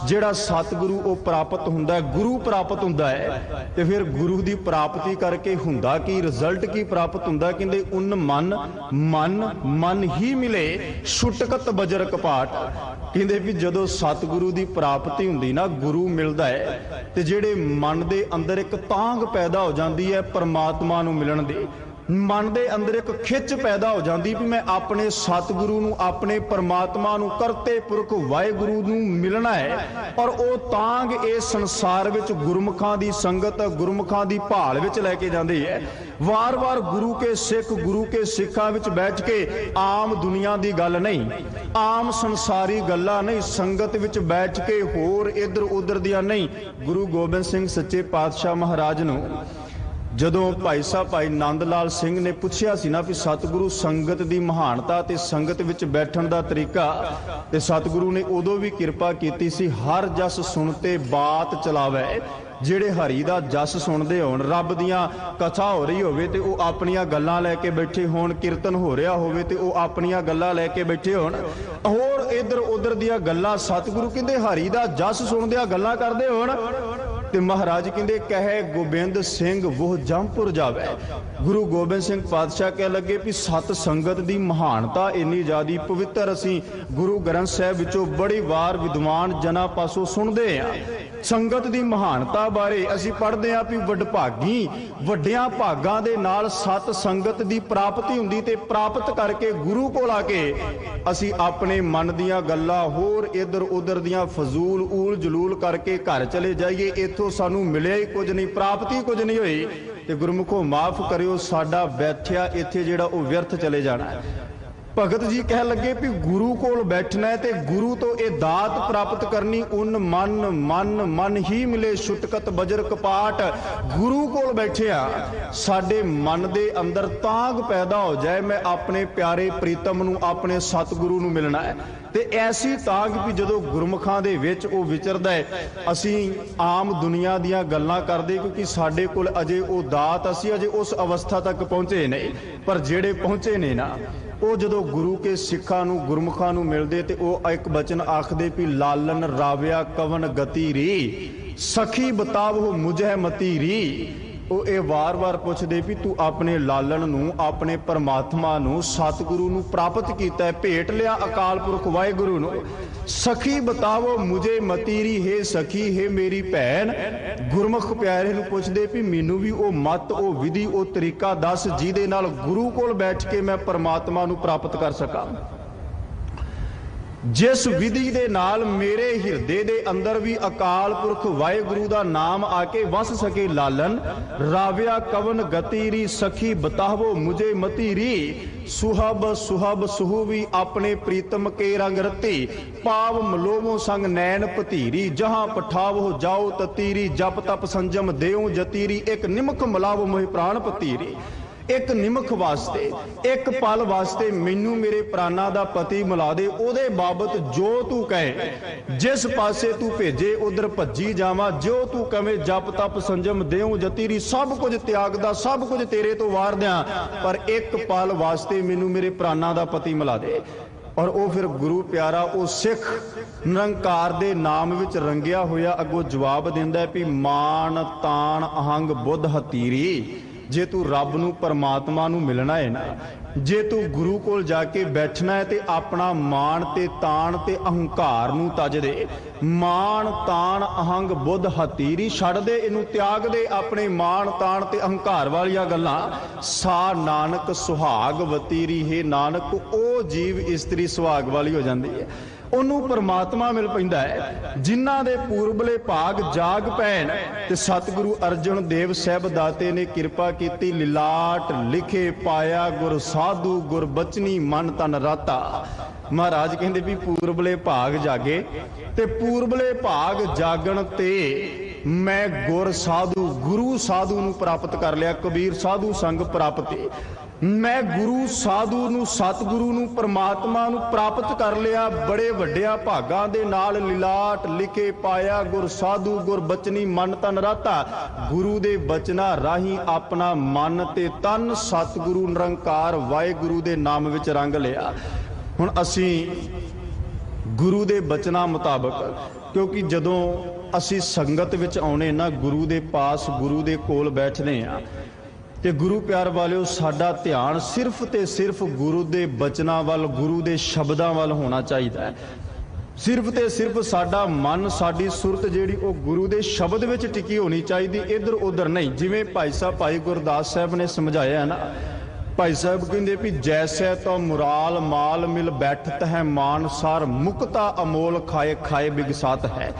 ਜਿਹੜਾ ਸਤਿਗੁਰੂ ਉਹ ਪ੍ਰਾਪਤ ਹੁੰਦਾ ਹੈ, ਗੁਰੂ ਪ੍ਰਾਪਤ ਹੁੰਦਾ ਹੈ। ਤੇ ਫਿਰ ਗੁਰੂ ਦੀ ਪ੍ਰਾਪਤੀ ਕਰਕੇ ਹੁੰਦਾ ਕੀ, ਰਿਜ਼ਲਟ ਕੀ ਪ੍ਰਾਪਤ ਹੁੰਦਾ? ਕਹਿੰਦੇ ਉਨ ਮਨ ਮਨ ਮਨ ਹੀ ਮਿਲੇ ਛੁਟਕਤ ਬਜਰ ਕਪਾਟ। ਕਹਿੰਦੇ ਵੀ ਜਦੋਂ ਸਤਿਗੁਰੂ ਦੀ ਪ੍ਰਾਪਤੀ ਹੁੰਦੀ ਨਾ, ਗੁਰੂ ਮਿਲਦਾ ਹੈ, ਤੇ ਜਿਹੜੇ ਮਨ ਦੇ ਅੰਦਰ ਇੱਕ ਤਾਂਘ ਪੈਦਾ ਹੋ ਜਾਂਦੀ ਹੈ ਪਰਮਾਤਮਾ ਨੂੰ ਮਿਲਣ ਦੀ, ਮਨ ਦੇ ਅੰਦਰ ਇੱਕ ਖਿੱਚ ਪੈਦਾ ਹੋ ਜਾਂਦੀ ਵੀ ਮੈਂ ਆਪਣੇ ਸਤਿਗੁਰੂ ਨੂੰ, ਆਪਣੇ ਪਰਮਾਤਮਾ ਨੂੰ, ਕਰਤੇ ਪੁਰਖ ਵਾਹਿਗੁਰੂ ਨੂੰ ਮਿਲਣਾ ਹੈ। ਔਰ ਉਹ ਤਾਂਘ ਇਸ ਸੰਸਾਰ ਵਿੱਚ ਗੁਰਮੁਖਾਂ ਦੀ ਸੰਗਤ, ਗੁਰਮੁਖਾਂ ਦੀ ਭਾਲ ਵਿੱਚ ਲੈ ਕੇ ਜਾਂਦੀ ਹੈ। ਵਾਰ-ਵਾਰ ਗੁਰੂ ਕੇ ਸਿੱਖ, ਗੁਰੂ ਕੇ ਸਿੱਖਾਂ ਵਿੱਚ ਬੈਠ ਕੇ ਆਮ ਦੁਨੀਆ ਦੀ ਗੱਲ ਨਹੀਂ, ਆਮ ਸੰਸਾਰੀ ਗੱਲਾਂ ਨਹੀਂ, ਸੰਗਤ ਵਿੱਚ ਬੈਠ ਕੇ ਹੋਰ ਇੱਧਰ ਉੱਧਰ ਦੀਆਂ ਨਹੀਂ। ਗੁਰੂ ਗੋਬਿੰਦ ਸਿੰਘ ਸੱਚੇ ਪਾਤਸ਼ਾਹ ਮਹਾਰਾਜ ਨੂੰ ਜਦੋਂ ਭਾਈ ਸਾਹਿਬ ਭਾਈ ਨੰਦ ਲਾਲ ਸਿੰਘ ਨੇ ਪੁੱਛਿਆ ਸੀ ਨਾ ਵੀ ਸਤਿਗੁਰੂ ਸੰਗਤ ਦੀ ਮਹਾਨਤਾ ਤੇ ਸੰਗਤ ਵਿੱਚ ਬੈਠਣ ਦਾ ਤਰੀਕਾ, ਤੇ ਸਤਿਗੁਰੂ ਨੇ ਉਦੋਂ ਵੀ ਕਿਰਪਾ ਕੀਤੀ ਸੀ, ਹਰ ਜਸ ਸੁਣਤੇ ਬਾਤ ਚਲਾਵੇ। ਜਿਹੜੇ ਹਰੀ ਦਾ ਜਸ ਸੁਣਦੇ ਹੋਣ, ਰੱਬ ਦੀਆਂ ਕਥਾ ਹੋ ਰਹੀ ਹੋਵੇ ਤੇ ਉਹ ਆਪਣੀਆਂ ਗੱਲਾਂ ਲੈ ਕੇ ਬੈਠੇ ਹੋਣ, ਕੀਰਤਨ ਹੋ ਰਿਹਾ ਹੋਵੇ ਤੇ ਉਹ ਆਪਣੀਆਂ ਗੱਲਾਂ ਲੈ ਕੇ ਬੈਠੇ ਹੋਣ, ਹੋਰ ਇੱਧਰ ਉੱਧਰ ਦੀਆਂ ਗੱਲਾਂ, ਸਤਿਗੁਰੂ ਕਹਿੰਦੇ ਹਰੀ ਦਾ ਜਸ ਸੁਣਦਿਆਂ ਗੱਲਾਂ ਕਰਦੇ ਹੋਣ, ਤੇ ਮਹਾਰਾਜ ਕਹਿੰਦੇ ਕਹੇ ਗੋਬਿੰਦ ਸਿੰਘ ਉਹ ਜੰਮਪੁਰ ਜਾਵੇ। ਗੁਰੂ ਗੋਬਿੰਦ ਸਿੰਘ ਪਾਤਸ਼ਾਹ ਕਹਿ ਲੱਗੇ ਵੀ ਸਤ ਸੰਗਤ ਦੀ ਮਹਾਨਤਾ ਇੰਨੀ ਜ਼ਿਆਦੀ ਪਵਿੱਤਰ ਅਸੀਂ ਗੁਰੂ ਗ੍ਰੰਥ ਸਾਹਿਬ ਵਿੱਚੋਂ ਬੜੀ ਵਾਰ ਵਿਦਵਾਨ ਜਨਾਂ ਪਾਸੋਂ ਸੁਣਦੇ ਆ। ਸੰਗਤ ਦੀ ਮਹਾਨਤਾ ਬਾਰੇ ਅਸੀਂ ਪੜ੍ਹਦੇ ਆ ਵੀ ਵਡਭਾਗੀ, ਵੱਡਿਆਂ ਭਾਗਾਂ ਦੇ ਨਾਲ ਸਤ ਸੰਗਤ ਦੀ ਪ੍ਰਾਪਤੀ ਹੁੰਦੀ, ਤੇ ਪ੍ਰਾਪਤ ਕਰਕੇ ਗੁਰੂ ਕੋਲ ਆ ਕੇ ਅਸੀਂ ਆਪਣੇ ਮਨ ਦੀਆਂ ਗੱਲਾਂ ਹੋਰ ਇੱਧਰ ਉੱਧਰ ਦੀਆਂ ਫਜ਼ੂਲ ਊਲ ਜਲੂਲ ਕਰਕੇ ਘਰ ਚਲੇ ਜਾਈਏ। ਇੱਥੋਂ ਸਾਨੂੰ ਮਿਲਿਆ ਹੀ ਕੁਝ ਨਹੀਂ, ਪ੍ਰਾਪਤੀ ਕੁਝ ਨਹੀਂ ਹੋਈ, ਤੇ ਗੁਰਮੁਖੋ ਮਾਫ ਕਰਿਓ, ਸਾਡਾ ਬੈਠਿਆ ਇੱਥੇ ਜਿਹੜਾ ਉਹ ਵਿਅਰਥ ਚਲੇ ਜਾਣਾ। ਭਗਤ ਜੀ ਕਹਿ ਲੱਗੇ ਵੀ ਗੁਰੂ ਕੋਲ ਬੈਠਣਾ ਹੈ ਤੇ ਗੁਰੂ ਤੋਂ ਇਹ ਦਾਤ ਪ੍ਰਾਪਤ ਕਰਨੀ। ਉਨ ਮਨ ਮਨ ਮਨ ਹੀ ਮਿਲੇ ਛੁਟਕਤ ਬਜਰ ਕਪਾਟ। ਗੁਰੂ ਕੋਲ ਬੈਠਿਆ ਸਾਡੇ ਮਨ ਦੇ ਅੰਦਰ ਤਾਂਘ ਪੈਦਾ ਹੋ ਜਾਏ, ਮੈਂ ਆਪਣੇ ਪਿਆਰੇ ਪ੍ਰੀਤਮ ਨੂੰ, ਆਪਣੇ ਸਤਿਗੁਰੂ ਨੂੰ ਮਿਲਣਾ ਹੈ। ਤੇ ਐਸੀ ਤਾਂਗ ਵੀ ਜਦੋਂ ਗੁਰਮੁਖਾਂ ਦੇ ਵਿੱਚ ਉਹ ਵਿਚਰਦਾ ਹੈ। ਅਸੀਂ ਆਮ ਦੁਨੀਆ ਦੀਆਂ ਗੱਲਾਂ ਕਰਦੇ ਕਿਉਂਕਿ ਸਾਡੇ ਕੋਲ ਅਜੇ ਉਹ ਦਾਤ, ਅਸੀਂ ਅਜੇ ਉਸ ਅਵਸਥਾ ਤੱਕ ਪਹੁੰਚੇ ਨਹੀਂ। ਪਰ ਜਿਹੜੇ ਪਹੁੰਚੇ ਨੇ ਨਾ, ਉਹ ਜਦੋਂ ਗੁਰੂ ਕੇ ਸਿੱਖਾਂ ਨੂੰ, ਗੁਰਮੁਖਾਂ ਨੂੰ ਮਿਲਦੇ ਤੇ ਉਹ ਇੱਕ ਬਚਨ ਆਖਦੇ ਵੀ ਲਾਲਨ ਰਾਵਿਆ ਕਵਨ ਗਤੀ ਰੀ ਸਖੀ ਬਤਾਵੋ ਮੁਝੇ ਮਤੀ ਰੀ। ਉਹ ਇਹ ਵਾਰ-ਵਾਰ ਪੁੱਛਦੇ ਵੀ ਤੂੰ ਆਪਣੇ ਲਾਲਣ ਨੂੰ, ਆਪਣੇ ਪਰਮਾਤਮਾ ਨੂੰ, ਸਤਿਗੁਰੂ ਨੂੰ ਪ੍ਰਾਪਤ ਕੀਤਾ ਹੈ, ਭੇਟ ਲਿਆ ਅਕਾਲ ਪੁਰਖ ਵਾਹਿਗੁਰੂ ਨੂੰ। ਸਖੀ ਬਤਾਵੋ ਮੁਝੇ ਮਤੀ ਰੀ, ਹੈ ਸਖੀ, ਹੈ ਮੇਰੀ ਭੈਣ। ਗੁਰਮੁਖ ਪਿਆਰੇ ਨੂੰ ਪੁੱਛਦੇ ਵੀ ਮੈਨੂੰ ਵੀ ਉਹ ਮਤ, ਉਹ ਵਿਧੀ, ਉਹ ਤਰੀਕਾ ਦੱਸ ਜਿਹਦੇ ਨਾਲ ਗੁਰੂ ਕੋਲ ਬੈਠ ਕੇ ਮੈਂ ਪਰਮਾਤਮਾ ਨੂੰ ਪ੍ਰਾਪਤ ਕਰ ਸਕਾਂ। ਜਿਸ ਵਿਧੀ ਦੇ ਨਾਲ ਮੇਰੇ ਹਿਰਦੇ ਦੇ ਅੰਦਰ ਵੀ ਅਕਾਲ ਪੁਰਖ ਵਾਹਿਗੁਰੂ ਦਾ ਨਾਮ ਆ ਕੇ ਵਸ ਸਕੇ। ਲਾਲਨ ਰਾਵਿਆ ਕਵਨ ਗਤੀ ਰੀ ਸਖੀ ਬਤਾਵੋ ਮੁਝੇ ਮਤੀ ਰੀ। ਸੁਹਬ ਸੁਹਬ ਸੁਹੂਵੀ ਆਪਣੇ ਪ੍ਰੀਤਮ ਕੇ ਰੰਗ ਰਤੀ ਪਾਵ ਮਲੋਵੋ ਸੰਗ ਨੈਣ ਭਤੀਰੀ ਜਹਾਂ ਪਠਾਵੋ ਜਾਓ ਤਤੀਰੀ ਜਪ ਤਪ ਸੰਜਮ ਦੇਉ ਜਤੀਰੀ ਇੱਕ ਨਿਮਖ ਮਲਾਵੋ ਮੋਹਿ ਪ੍ਰਾਣ ਭਤੀਰੀ। ਇੱਕ ਨਿਮਖ ਵਾਸਤੇ, ਇੱਕ ਪਲ ਵਾਸਤੇ ਮੈਨੂੰ ਮੇਰੇ ਪ੍ਰਾਨਾਂ ਦਾ ਪਤੀ ਮਿਲਾ ਦੇ। ਉਹਦੇ ਬਾਬਤ ਜੋ ਤੂੰ ਕਹੇ, ਜਿਸ ਪਾਸੇ ਤੂੰ ਭੇਜੇ ਉਧਰ ਭੱਜੀ ਜਾਵਾਂ। ਜੋ ਤੂੰ ਕਵੇਂ ਜਪ ਤਪ ਸੰਜਮ ਦੇਉ ਜਤੀਰੀ, ਸਭ ਕੁਝ ਤਿਆਗਦਾ, ਸਭ ਕੁਝ ਤੇਰੇ ਤੋਂ ਵਾਰ ਦਿਆਂ, ਪਰ ਇੱਕ ਪਲ ਵਾਸਤੇ ਮੈਨੂੰ ਮੇਰੇ ਪ੍ਰਾਨਾਂ ਦਾ ਪਤੀ ਮਿਲਾ ਦੇ। ਔਰ ਉਹ ਫਿਰ ਗੁਰੂ ਪਿਆਰਾ, ਉਹ ਸਿੱਖ ਨਿਰੰਕਾਰ ਦੇ ਨਾਮ ਵਿੱਚ ਰੰਗਿਆ ਹੋਇਆ ਅੱਗੋਂ ਜਵਾਬ ਦਿੰਦਾ ਵੀ ਮਾਨ ਤਾਣ ਅਹੰਗ ਬੁੱਧ ਹਤੀਰੀ। ਜੇ ਤੂੰ ਰੱਬ ਨੂੰ, ਪਰਮਾਤਮਾ ਨੂੰ ਮਿਲਣਾ ਹੈ ਨਾ, ਜੇ ਤੂੰ ਗੁਰੂ ਕੋਲ ਜਾ ਕੇ ਬੈਠਣਾ ਹੈ ਤੇ ਆਪਣਾ ਮਾਣ ਤੇ ਤਾਣ ਤੇ ਅਹੰਕਾਰ ਨੂੰ ਤਜ ਦੇ। ਮਾਣ ਤਾਣ ਅਹੰਗ ਬੁੱਧ ਹਤੀਰੀ, ਛੱਡ ਦੇ ਇਹਨੂੰ, ਤਿਆਗ ਦੇ ਆਪਣੇ ਮਾਣ ਤਾਣ ਤੇ ਅਹੰਕਾਰ ਵਾਲੀਆਂ ਗੱਲਾਂ। ਸਾ ਨਾਨਕ ਸੁਹਾਗ ਵਤੀਰੀ, ਹੈ ਨਾਨਕ ਉਹ ਜੀਵ ਇਸਤਰੀ ਸੁਹਾਗ ਵਾਲੀ ਹੋ ਜਾਂਦੀ ਹੈ, ਉਹਨੂੰ ਪਰਮਾਤਮਾ ਮਿਲ ਪੈਂਦਾ ਹੈ। ਜਿਨ੍ਹਾਂ ਦੇ ਪੂਰਬਲੇ ਭਾਗ ਜਾਗ ਪੈਣ ਤੇ ਸਤਿਗੁਰੂ ਅਰਜਨ ਦੇਵ ਸਾਹਿਬ ਦਾਤੇ ਨੇ ਕਿਰਪਾ ਕੀਤੀ। ਲਿਲਾਟ ਲਿਖੇ ਪਾਇਆ ਗੁਰ ਸਾਧੂ ਗੁਰ ਬਚਨੀ ਮਨ ਤਨ ਰਾਤਾ। ਮਹਾਰਾਜ ਕਹਿੰਦੇ ਵੀ ਪੂਰਬਲੇ ਭਾਗ ਜਾਗੇ ਤੇ ਪੂਰਬਲੇ ਭਾਗ ਜਾਗਣ ਤੇ ਮੈਂ ਗੁਰ ਸਾਧੂ, ਗੁਰੂ ਸਾਧੂ ਨੂੰ ਪ੍ਰਾਪਤ ਕਰ ਲਿਆ। ਕਬੀਰ ਸਾਧੂ ਸੰਗ ਪ੍ਰਾਪਤੀ, ਮੈਂ ਗੁਰੂ ਸਾਧੂ ਨੂੰ, ਸਤਿਗੁਰੂ ਨੂੰ, ਪਰਮਾਤਮਾ ਨੂੰ ਪ੍ਰਾਪਤ ਕਰ ਲਿਆ ਬੜੇ ਵੱਡਿਆਂ ਭਾਗਾਂ ਦੇ ਨਾਲ। ਲਿਲਾਟ ਲਿਖੇ ਪਾਇਆ ਗੁਰ ਸਾਧੂ ਗੁਰ ਬਚਨੀ ਮਨ ਤਨ ਰਾਤਾ। ਗੁਰੂ ਦੇ ਬਚਨਾਂ ਰਾਹੀਂ ਆਪਣਾ ਮਨ ਤੇ ਤਨ ਸਤਿਗੁਰੂ ਨਿਰੰਕਾਰ ਵਾਹਿਗੁਰੂ ਦੇ ਨਾਮ ਵਿੱਚ ਰੰਗ ਲਿਆ। ਹੁਣ ਅਸੀਂ ਗੁਰੂ ਦੇ ਬਚਨਾਂ ਮੁਤਾਬਕ, ਕਿਉਂਕਿ ਜਦੋਂ ਅਸੀਂ ਸੰਗਤ ਵਿੱਚ ਆਉਣੇ ਨਾ, ਗੁਰੂ ਦੇ ਪਾਸ, ਗੁਰੂ ਦੇ ਕੋਲ ਬੈਠਦੇ ਆ ਤੇ ਗੁਰੂ ਪਿਆਰ ਵਾਲਿਓ, ਸਾਡਾ ਧਿਆਨ ਸਿਰਫ ਤੇ ਸਿਰਫ ਗੁਰੂ ਦੇ ਬਚਨਾਂ ਵੱਲ, ਗੁਰੂ ਦੇ ਸ਼ਬਦਾਂ ਵੱਲ ਹੋਣਾ ਚਾਹੀਦਾ ਹੈ। ਸਿਰਫ ਤੇ ਸਿਰਫ ਸਾਡਾ ਮਨ, ਸਾਡੀ ਸੁਰਤ ਜਿਹੜੀ ਉਹ ਗੁਰੂ ਦੇ ਸ਼ਬਦ ਵਿੱਚ ਟਿਕੀ ਹੋਣੀ ਚਾਹੀਦੀ, ਇੱਧਰ ਉੱਧਰ ਨਹੀਂ। ਜਿਵੇਂ ਭਾਈ ਗੁਰਦਾਸ ਸਾਹਿਬ ਨੇ ਸਮਝਾਇਆ ਨਾ, ਭਾਈ ਸਾਹਿਬ ਕਹਿੰਦੇ ਵੀ ਜੈਸੇ ਤੋ ਮੁਰਾਲ ਮਾਲ ਮਿਲ ਬੈਠਤ ਹੈ ਮਾਨਸਰ ਮੁਕਤਾ ਅਮੋਲ ਖਾਏ ਖਾਏ ਬਿਗਸਾਤ ਹੈ।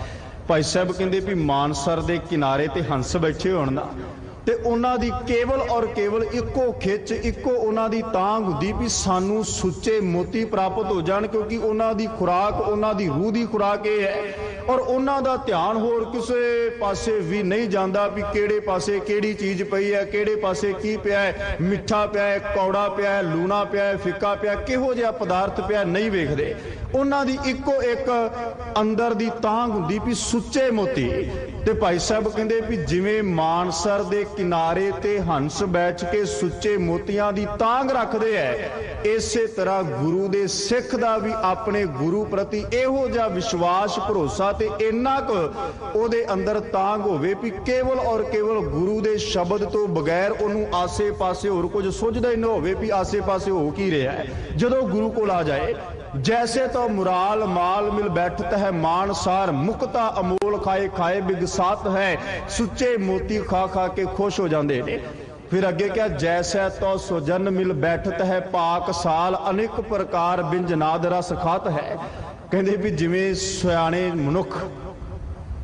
ਭਾਈ ਸਾਹਿਬ ਕਹਿੰਦੇ ਵੀ ਮਾਨਸਰ ਦੇ ਕਿਨਾਰੇ ਤੇ ਹੰਸ ਬੈਠੇ ਹੋਣ ਨਾ, ਤੇ ਉਹਨਾਂ ਦੀ ਕੇਵਲ ਔਰ ਕੇਵਲ ਇੱਕੋ ਖਿੱਚ, ਇੱਕੋ ਉਹਨਾਂ ਦੀ ਤਾਂਘ ਹੁੰਦੀ ਵੀ ਸਾਨੂੰ ਸੁੱਚੇ ਮੋਤੀ ਪ੍ਰਾਪਤ ਹੋ ਜਾਣ। ਕਿਉਂਕਿ ਉਹਨਾਂ ਦੀ ਖੁਰਾਕ, ਉਹਨਾਂ ਦੀ ਰੂਹ ਦੀ ਖੁਰਾਕ ਇਹ ਹੈ, ਔਰ ਉਹਨਾਂ ਦਾ ਧਿਆਨ ਹੋਰ ਕਿਸੇ ਪਾਸੇ ਵੀ ਨਹੀਂ ਜਾਂਦਾ ਵੀ ਕਿਹੜੇ ਪਾਸੇ ਕਿਹੜੀ ਚੀਜ਼ ਪਈ ਹੈ, ਕਿਹੜੇ ਪਾਸੇ ਕੀ ਪਿਆ ਹੈ, ਮਿੱਠਾ ਪਿਆ ਹੈ, ਕੌੜਾ ਪਿਆ ਹੈ, ਲੂਣਾ ਪਿਆ ਹੈ, ਫਿੱਕਾ ਪਿਆ, ਕਿਹੋ ਜਿਹਾ ਪਦਾਰਥ ਪਿਆ, ਨਹੀਂ ਵੇਖਦੇ। ਉਹਨਾਂ ਦੀ ਇੱਕੋ ਇੱਕ ਅੰਦਰ ਦੀ ਤਾਂਘ ਹੁੰਦੀ ਵੀ ਸੁੱਚੇ ਮੋਤੀ। ਤੇ ਭਾਈ ਸਾਹਿਬ ਕਹਿੰਦੇ ਵੀ ਜਿਵੇਂ ਮਾਨਸਰ ਦੇ ਕਿਨਾਰੇ ਤੇ ਹੰਸ ਬੈਠ ਕੇ ਸੁੱਚੇ ਮੋਤੀਆਂ ਦੀ ਤਾਂਘ ਰੱਖਦੇ ਐ, ਇਸੇ ਤਰ੍ਹਾਂ ਗੁਰੂ ਦੇ ਸਿੱਖ ਦਾ ਵੀ ਆਪਣੇ ਗੁਰੂ ਪ੍ਰਤੀ ਇਹੋ ਜਿਹਾ ਵਿਸ਼ਵਾਸ, ਭਰੋਸਾ ਤੇ ਇੰਨਾ ਕੁ ਉਹਦੇ ਅੰਦਰ ਤਾਂਘ ਹੋਵੇ ਵੀ ਕੇਵਲ ਔਰ ਕੇਵਲ ਗੁਰੂ ਦੇ ਸ਼ਬਦ ਤੋਂ ਬਗੈਰ ਉਹਨੂੰ ਆਸੇ ਪਾਸੇ ਹੋਰ ਕੁਝ ਸੁਝਦਾ ਹੀ ਨਾ ਹੋਵੇ ਵੀ ਆਸੇ ਪਾਸੇ ਹੋ ਕੀ ਰਿਹਾ ਹੈ। ਜਦੋਂ ਗੁਰੂ ਕੋਲ ਆ ਜਾਏ, जैसे तो मुराल माल मिल बैठत है मानसार मुक्ता अमोल खाए खाए बिगसात है। सुच्चे मोती खा खा के खुश हो जाते ने। फिर अगे क्या, जैसे तो सुजन मिल बैठत है पाक साल अनेक प्रकार बिंजनाद रस खात है। कहते भी जिवें सियाणे मनुख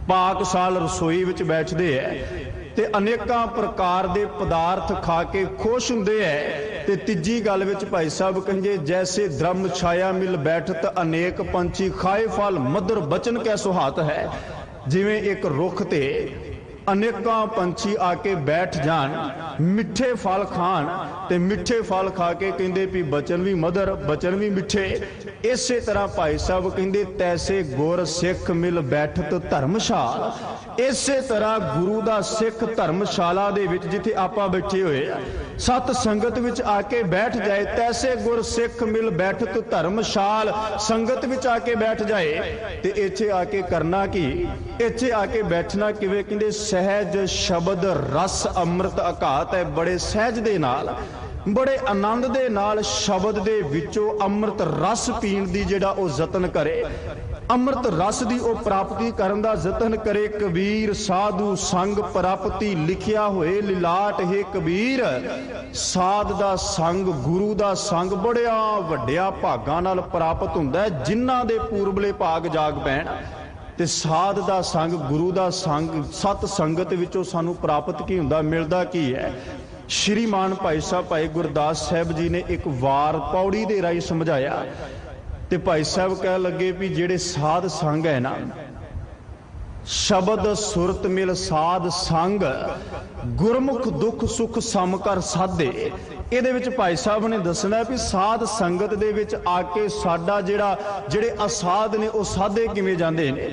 पाक साल रसोई विच बैठते है ते अनेकां प्रकार दे पदार्थ खा के खुश हुंदे है। ते तीजी गल विच भाई साहब कहिए, जैसे धर्म छाया मिल बैठत अनेक पंछी खाए फल मधुर बचन कै सुहात है। जिवें एक रुख ते अनेकां पंछी आके बैठ जान, मिठे फल खान ते मिठे फल खा के कहंदे भी बचन भी मधुर, बचन भी मिठे। ਇਸੇ ਤਰ੍ਹਾਂ ਭਾਈ ਸਾਹਿਬ ਕਹਿੰਦੇ ਤੈਸੇ ਗੁਰ ਸਿੱਖ ਮਿਲ ਬੈਠਤ ਧਰਮਸ਼ਾਲ। ਇਸੇ ਤਰ੍ਹਾਂ ਗੁਰੂ ਦਾ ਸਿੱਖ ਧਰਮਸ਼ਾਲਾ ਦੇ ਵਿੱਚ ਜਿੱਥੇ ਆਪਾਂ ਬੈਠੇ ਹੋਏ ਆ, ਸਤ ਸੰਗਤ ਵਿੱਚ ਆ ਕੇ ਬੈਠ ਜਾਏ। ਤੈਸੇ ਗੁਰ ਸਿੱਖ ਮਿਲ ਬੈਠਤ ਧਰਮਸ਼ਾਲ, ਸੰਗਤ ਵਿੱਚ ਆ ਕੇ ਬੈਠ ਜਾਏ। ਤੇ ਇੱਥੇ ਆ ਕੇ ਕਰਨਾ ਕੀ, ਇੱਥੇ ਆ ਕੇ ਬੈਠਣਾ ਕਿਵੇਂ? ਕਹਿੰਦੇ ਸਹਿਜ ਸ਼ਬਦ ਰਸ ਅੰਮ੍ਰਿਤ ਅਘਾਤ ਹੈ। ਬੜੇ ਸਹਿਜ ਦੇ ਨਾਲ, ਬੜੇ ਆਨੰਦ ਦੇ ਨਾਲ ਸ਼ਬਦ ਦੇ ਵਿੱਚੋਂ ਅੰਮ੍ਰਿਤ ਰਸ ਪੀਣ ਦੀ ਜਿਹੜਾ ਉਹ ਯਤਨ ਕਰੇ, ਅੰਮ੍ਰਿਤ ਰਸ ਦੀ ਉਹ ਪ੍ਰਾਪਤੀ ਕਰਨ ਦਾ ਯਤਨ ਕਰੇ। ਕਬੀਰ ਸਾਧੂ ਸੰਗ ਪ੍ਰਾਪਤੀ ਲਿਖਿਆ ਹੋਏ ਲਿਲਾਟ ਹੈ ਕਬੀਰ। ਸਾਧ ਦਾ ਸੰਗ, ਗੁਰੂ ਦਾ ਸੰਗ ਬੜਿਆ ਵੱਡਿਆ ਭਾਗਾਂ ਨਾਲ ਪ੍ਰਾਪਤ ਹੁੰਦਾ ਹੈ, ਜਿਨ੍ਹਾਂ ਦੇ ਪੂਰਬਲੇ ਭਾਗ ਜਾਗ ਪੈਣ। ਤੇ ਸਾਧ ਦਾ ਸੰਗ, ਗੁਰੂ ਦਾ ਸੰਗ, ਸਤ ਸੰਗਤ ਵਿੱਚੋਂ ਸਾਨੂੰ ਪ੍ਰਾਪਤ ਕੀ ਹੁੰਦਾ, ਮਿਲਦਾ ਕੀ ਹੈ? ਸ਼੍ਰੀਮਾਨ ਭਾਈ ਸਾਹਿਬ ਭਾਈ ਗੁਰਦਾਸ ਸਾਹਿਬ ਜੀ ਨੇ ਇੱਕ ਵਾਰ ਪੌੜੀ ਦੇ ਰਾਹੀਂ ਸਮਝਾਇਆ। ਤੇ ਭਾਈ ਸਾਹਿਬ ਕਹਿ ਲੱਗੇ ਵੀ ਜਿਹੜੇ ਸਾਧ ਸੰਗ ਹੈ ਨਾ, ਸ਼ਬਦ ਸੁਰਤ ਮਿਲ ਸਾਧ ਸੰਗ, ਗੁਰਮੁਖ ਦੁੱਖ ਸੁਖ ਸਮ ਕਰ ਸਾਧੇ। ਇਹਦੇ ਵਿੱਚ ਭਾਈ ਸਾਹਿਬ ਨੇ ਦੱਸਣਾ ਵੀ ਸਾਧ ਸੰਗਤ ਦੇ ਵਿੱਚ ਆ ਕੇ ਸਾਡਾ ਜਿਹੜੇ ਅਸਾਧ ਨੇ ਉਹ ਸਾਧੇ ਕਿਵੇਂ ਜਾਂਦੇ ਨੇ।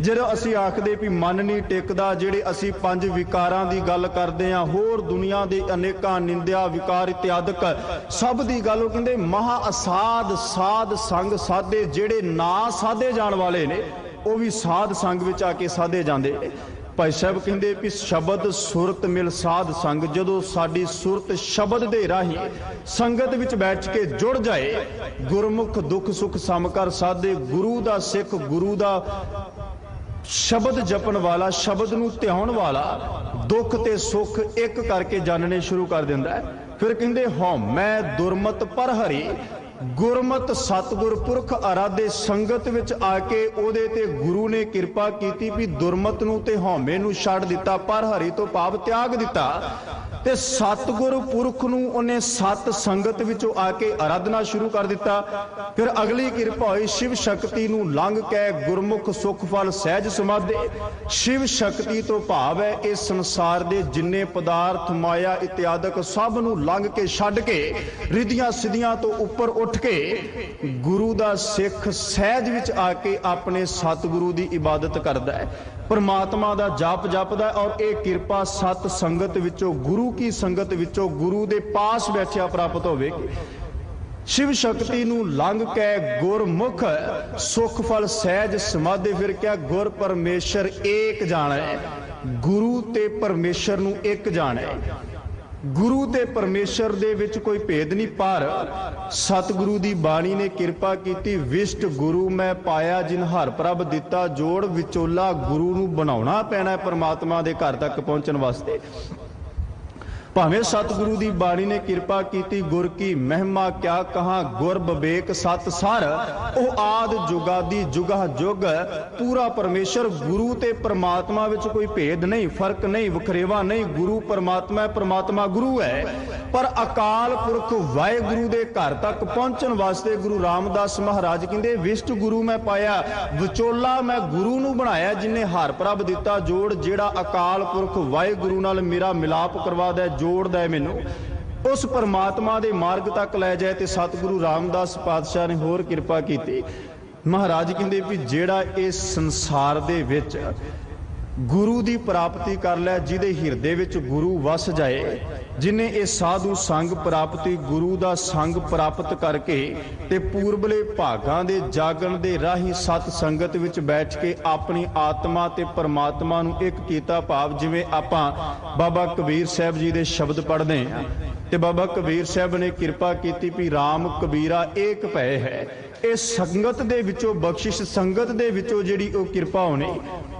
ਜਦੋਂ ਅਸੀਂ ਆਖਦੇ ਵੀ ਮਨ ਨਹੀਂ ਟਿਕਦਾ, ਜਿਹੜੇ ਅਸੀਂ ਪੰਜ ਵਿਕਾਰਾਂ ਦੀ ਗੱਲ ਕਰਦੇ ਹਾਂ, ਹੋਰ ਦੁਨੀਆ ਦੇ ਅਨੇਕਾਂ ਨਿੰਦਿਆ ਵਿਕਾਰ ਇਤਿਆਦਿਕ ਸਭ ਦੀ ਗੱਲ, ਉਹ ਕਹਿੰਦੇ ਮਹਾ ਅਸਾਧ ਸਾਧ ਸੰਗ ਸਾਧੇ। ਜਿਹੜੇ ਨਾ ਸਾਧੇ ਜਾਣ ਵਾਲੇ ਨੇ ਉਹ ਵੀ ਸਾਧ ਸੰਗ ਵਿੱਚ ਆ ਕੇ ਸਾਧੇ ਜਾਂਦੇ। ਭਾਈ ਸਾਹਿਬ ਕਹਿੰਦੇ ਵੀ ਸ਼ਬਦ ਸੁਰਤ ਮਿਲ ਸਾਧ ਸੰਗ, ਜਦੋਂ ਸਾਡੀ ਸੁਰਤ ਸ਼ਬਦ ਦੇ ਰਾਹੀਂ ਸੰਗਤ ਵਿੱਚ ਬੈਠ ਕੇ ਜੁੜ ਜਾਏ, ਗੁਰਮੁਖ ਦੁੱਖ ਸੁਖ ਸਮ ਕਰ ਸਾਧੇ। ਗੁਰੂ ਦਾ ਸਿੱਖ, ਗੁਰੂ ਦਾ ਸ਼ਬਦ ਜਪਣ ਵਾਲਾ, ਸ਼ਬਦ ਨੂੰ ਧਿਆਉਣ ਵਾਲਾ ਦੁੱਖ ਤੇ ਸੁੱਖ ਇੱਕ ਕਰਕੇ ਜਾਣਨੇ ਸ਼ੁਰੂ ਕਰ ਦਿੰਦਾ ਹੈ। ਫਿਰ ਕਹਿੰਦੇ ਹਉਮੈ ਦੁਰਮਤ ਪਰ ਹਰੀ, ਗੁਰਮਤ ਸਤਿਗੁਰ ਪੁਰਖ ਅਰਾਧੇ। ਸੰਗਤ ਵਿੱਚ ਆ ਕੇ ਉਹਦੇ ਤੇ ਗੁਰੂ ਨੇ ਕਿਰਪਾ ਕੀਤੀ ਵੀ ਦੁਰਮਤ ਨੂੰ ਤੇ ਹਉਮੈ ਨੂੰ ਛੱਡ ਦਿੱਤਾ, ਪਰ ਹਰੀ ਤੋਂ ਭਾਵ ਤਿਆਗ ਦਿੱਤਾ। ਤੇ ਸਤਿਗੁਰ ਪੁਰਖ ਨੂੰ ਉਹਨੇ ਸਤ ਸੰਗਤ ਵਿੱਚੋਂ ਆ ਕੇ ਆਰਾਧਨਾ ਸ਼ੁਰੂ ਕਰ ਦਿੱਤਾ। ਫਿਰ ਅਗਲੀ ਕਿਰਪਾ ਹੋਈ ਸ਼ਿਵ ਸ਼ਕਤੀ ਨੂੰ ਲੰਘ ਕੇ ਗੁਰਮੁਖ ਸੁਖ ਫਲ ਸਹਿਜ ਸਮਾਧੇ। ਸ਼ਿਵ ਸ਼ਕਤੀ ਤੋਂ ਭਾਵ ਹੈ ਇਸ ਸੰਸਾਰ ਦੇ ਜਿੰਨੇ ਪਦਾਰਥ ਮਾਇਆ ਇਤਿਆਦਿਕ ਸਭ ਨੂੰ ਲੰਘ ਕੇ ਛੱਡ ਕੇ ਰਿੱਧੀਆਂ ਸਿੱਧੀਆਂ ਤੋਂ ਉੱਪਰ ਉੱਠ ਕੇ ਗੁਰੂ ਦਾ ਸਿੱਖ ਸਹਿਜ ਵਿੱਚ ਆ ਕੇ ਆਪਣੇ ਸਤਿਗੁਰੂ ਦੀ ਇਬਾਦਤ ਕਰਦਾ ਹੈ, परमात्मा दा जाप जपदा। और एक कृपा सत संगत विचों, गुरु की संगत विचों, गुरु दे पास बैठिया प्राप्त होवेगी। शिव शक्ति नूं लंघ के गुरमुख सुख फल सहज समाधि। फिर क्या गुर परमेश्वर एक जाना है, गुरु ते परमेश्वर नूं एक जाना है। गुरु ते परमेश्वर दे विच कोई भेद नहीं, पर सतगुरु दी बाणी ने कृपा कीती। विष्ट गुरु मैं पाया जिन हर प्रभ दिता जोड़। विचोला गुरु नूं बनाउणा पैना है परमात्मा दे घर तक पहुंचण वास्ते। भावें सतगुरु दी बाणी ने कृपा कीती, गुर की महिमा क्या कहां। गुर विवेक सत सार, ओ आद जुगादी जुगा जुग। पूरा परमेश्वर, गुरु ते परमात्मा विच कोई भेद नहीं, फर्क नहीं, वखरेवा नहीं। गुरु परमात्मा है, परमात्मा गुरु है। पर अकाल पुरख वाहिगुरु दे घर तक पहुंचण वास्ते गुरु रामदास महाराज कहंदे विष्ट गुरु मैं पाया, विचोला मैं गुरु नूं बनाया जिन्हें हर प्रभ दिता जोड़। जेड़ा अकाल पुरख वाहिगुरु नाल मेरा मिलाप करवा दे, जोड़दा है मैनू, उस परमात्मा दे मार्ग तक लै जाए। ते सतगुरु रामदास पातशाह ने होर किरपा कीती। महाराज कहंदे भी जेड़ा इस संसार दे विच गुरु दी प्राप्ति कर लै, जिहदे हिरदे विच गुरु वस जाए, जिन्हें ये साधु संग प्राप्ति, गुरु दा संग प्राप्त करके ते पूरबले भागां दे जागण दे राही सत संगत विच बैठ के अपनी आत्मा ते परमात्मा नूं एक कीता। भाव जिवें आपां बाबा कबीर साहब जी दे शब्द पढ़दे हां ते बाबा कबीर साहब ने किरपा कीती भी राम कबीरा एक भय है। इस संगत दे विचों बख्शिश, संगत दे विचों जिहड़ी ओह किरपा होनी।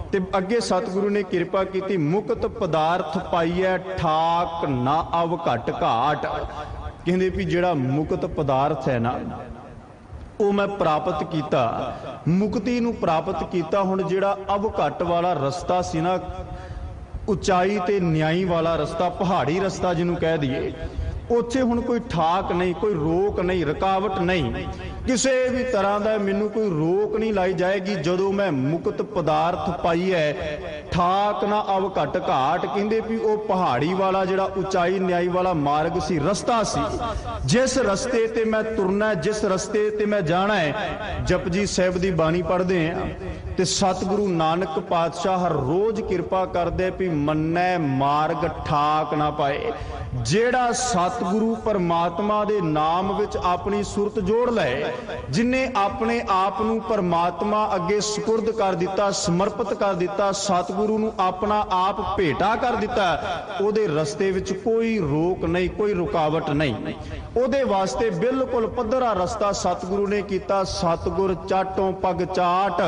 ते अगे सतगुरु ने किरपा की, मुक्त पदार्थ पाइए ठाक ना अव घट घाट। कहते भी जिहड़ा मुक्त पदार्थ है ना वो मैं प्राप्त किया, मुक्ति नूं प्राप्त किया। हुण जिहड़ा अव घट वाला रस्ता सी ना, उचाई ते न्याई वाला रस्ता, पहाड़ी रस्ता जिन्हों कह दिए, उत्थे हुण कोई ठाक नहीं, कोई रोक नहीं, रुकावट नहीं। ਕਿਸੇ ਵੀ ਤਰ੍ਹਾਂ ਦਾ ਮੈਨੂੰ ਕੋਈ ਰੋਕ ਨਹੀਂ ਲਾਈ ਜਾਏਗੀ ਜਦੋਂ ਮੈਂ ਮੁਕਤ ਪਦਾਰਥ ਪਾਈ ਹੈ। ਠਾਕ ਨਾ ਅਵ ਘਟ ਘਾਟ, ਕਹਿੰਦੇ ਵੀ ਉਹ ਪਹਾੜੀ ਵਾਲਾ ਜਿਹੜਾ ਉਚਾਈ ਨਿਆਈ ਵਾਲਾ ਮਾਰਗ ਸੀ, ਰਸਤਾ ਸੀ, ਜਿਸ ਰਸਤੇ ਤੇ ਮੈਂ ਤੁਰਨਾ, ਜਿਸ ਰਸਤੇ ਤੇ ਮੈਂ ਜਾਣਾ ਹੈ। ਜਪਜੀ ਸਾਹਿਬ ਦੀ ਬਾਣੀ ਪੜ੍ਹਦੇ ਆ ਤੇ ਸਤਿਗੁਰੂ ਨਾਨਕ ਪਾਤਸ਼ਾਹ ਹਰ ਰੋਜ਼ ਕਿਰਪਾ ਕਰਦੇ ਵੀ ਮੰਨੈ ਮਾਰਗ ਠਾਕ ਨਾ ਪਾਏ। ਜਿਹੜਾ ਸਤਿਗੁਰੂ ਪਰਮਾਤਮਾ ਦੇ ਨਾਮ ਵਿੱਚ ਆਪਣੀ ਸੁਰਤ ਜੋੜ ਲਏ, ਜਿਨੇ ਆਪਣੇ ਆਪ ਨੂੰ ਪਰਮਾਤਮਾ ਅੱਗੇ ਸਪੁਰਦ ਕਰ ਦਿੱਤਾ, ਸਮਰਪਿਤ ਕਰ ਦਿੱਤਾ, ਸਤਿਗੁਰੂ ਨੂੰ ਆਪਣਾ ਆਪ ਭੇਟਾ ਕਰ ਦਿੱਤਾ, ਉਹਦੇ ਰਸਤੇ ਵਿੱਚ ਕੋਈ ਰੋਕ ਨਹੀਂ, ਕੋਈ ਰੁਕਾਵਟ ਨਹੀਂ। ਉਹਦੇ ਵਾਸਤੇ ਬਿਲਕੁਲ ਪੱਧਰਾ ਰਸਤਾ ਸਤਿਗੁਰੂ ਨੇ ਕੀਤਾ। ਸਤਿਗੁਰ ਚਾਟੋਂ ਪਗ ਚਾਟ,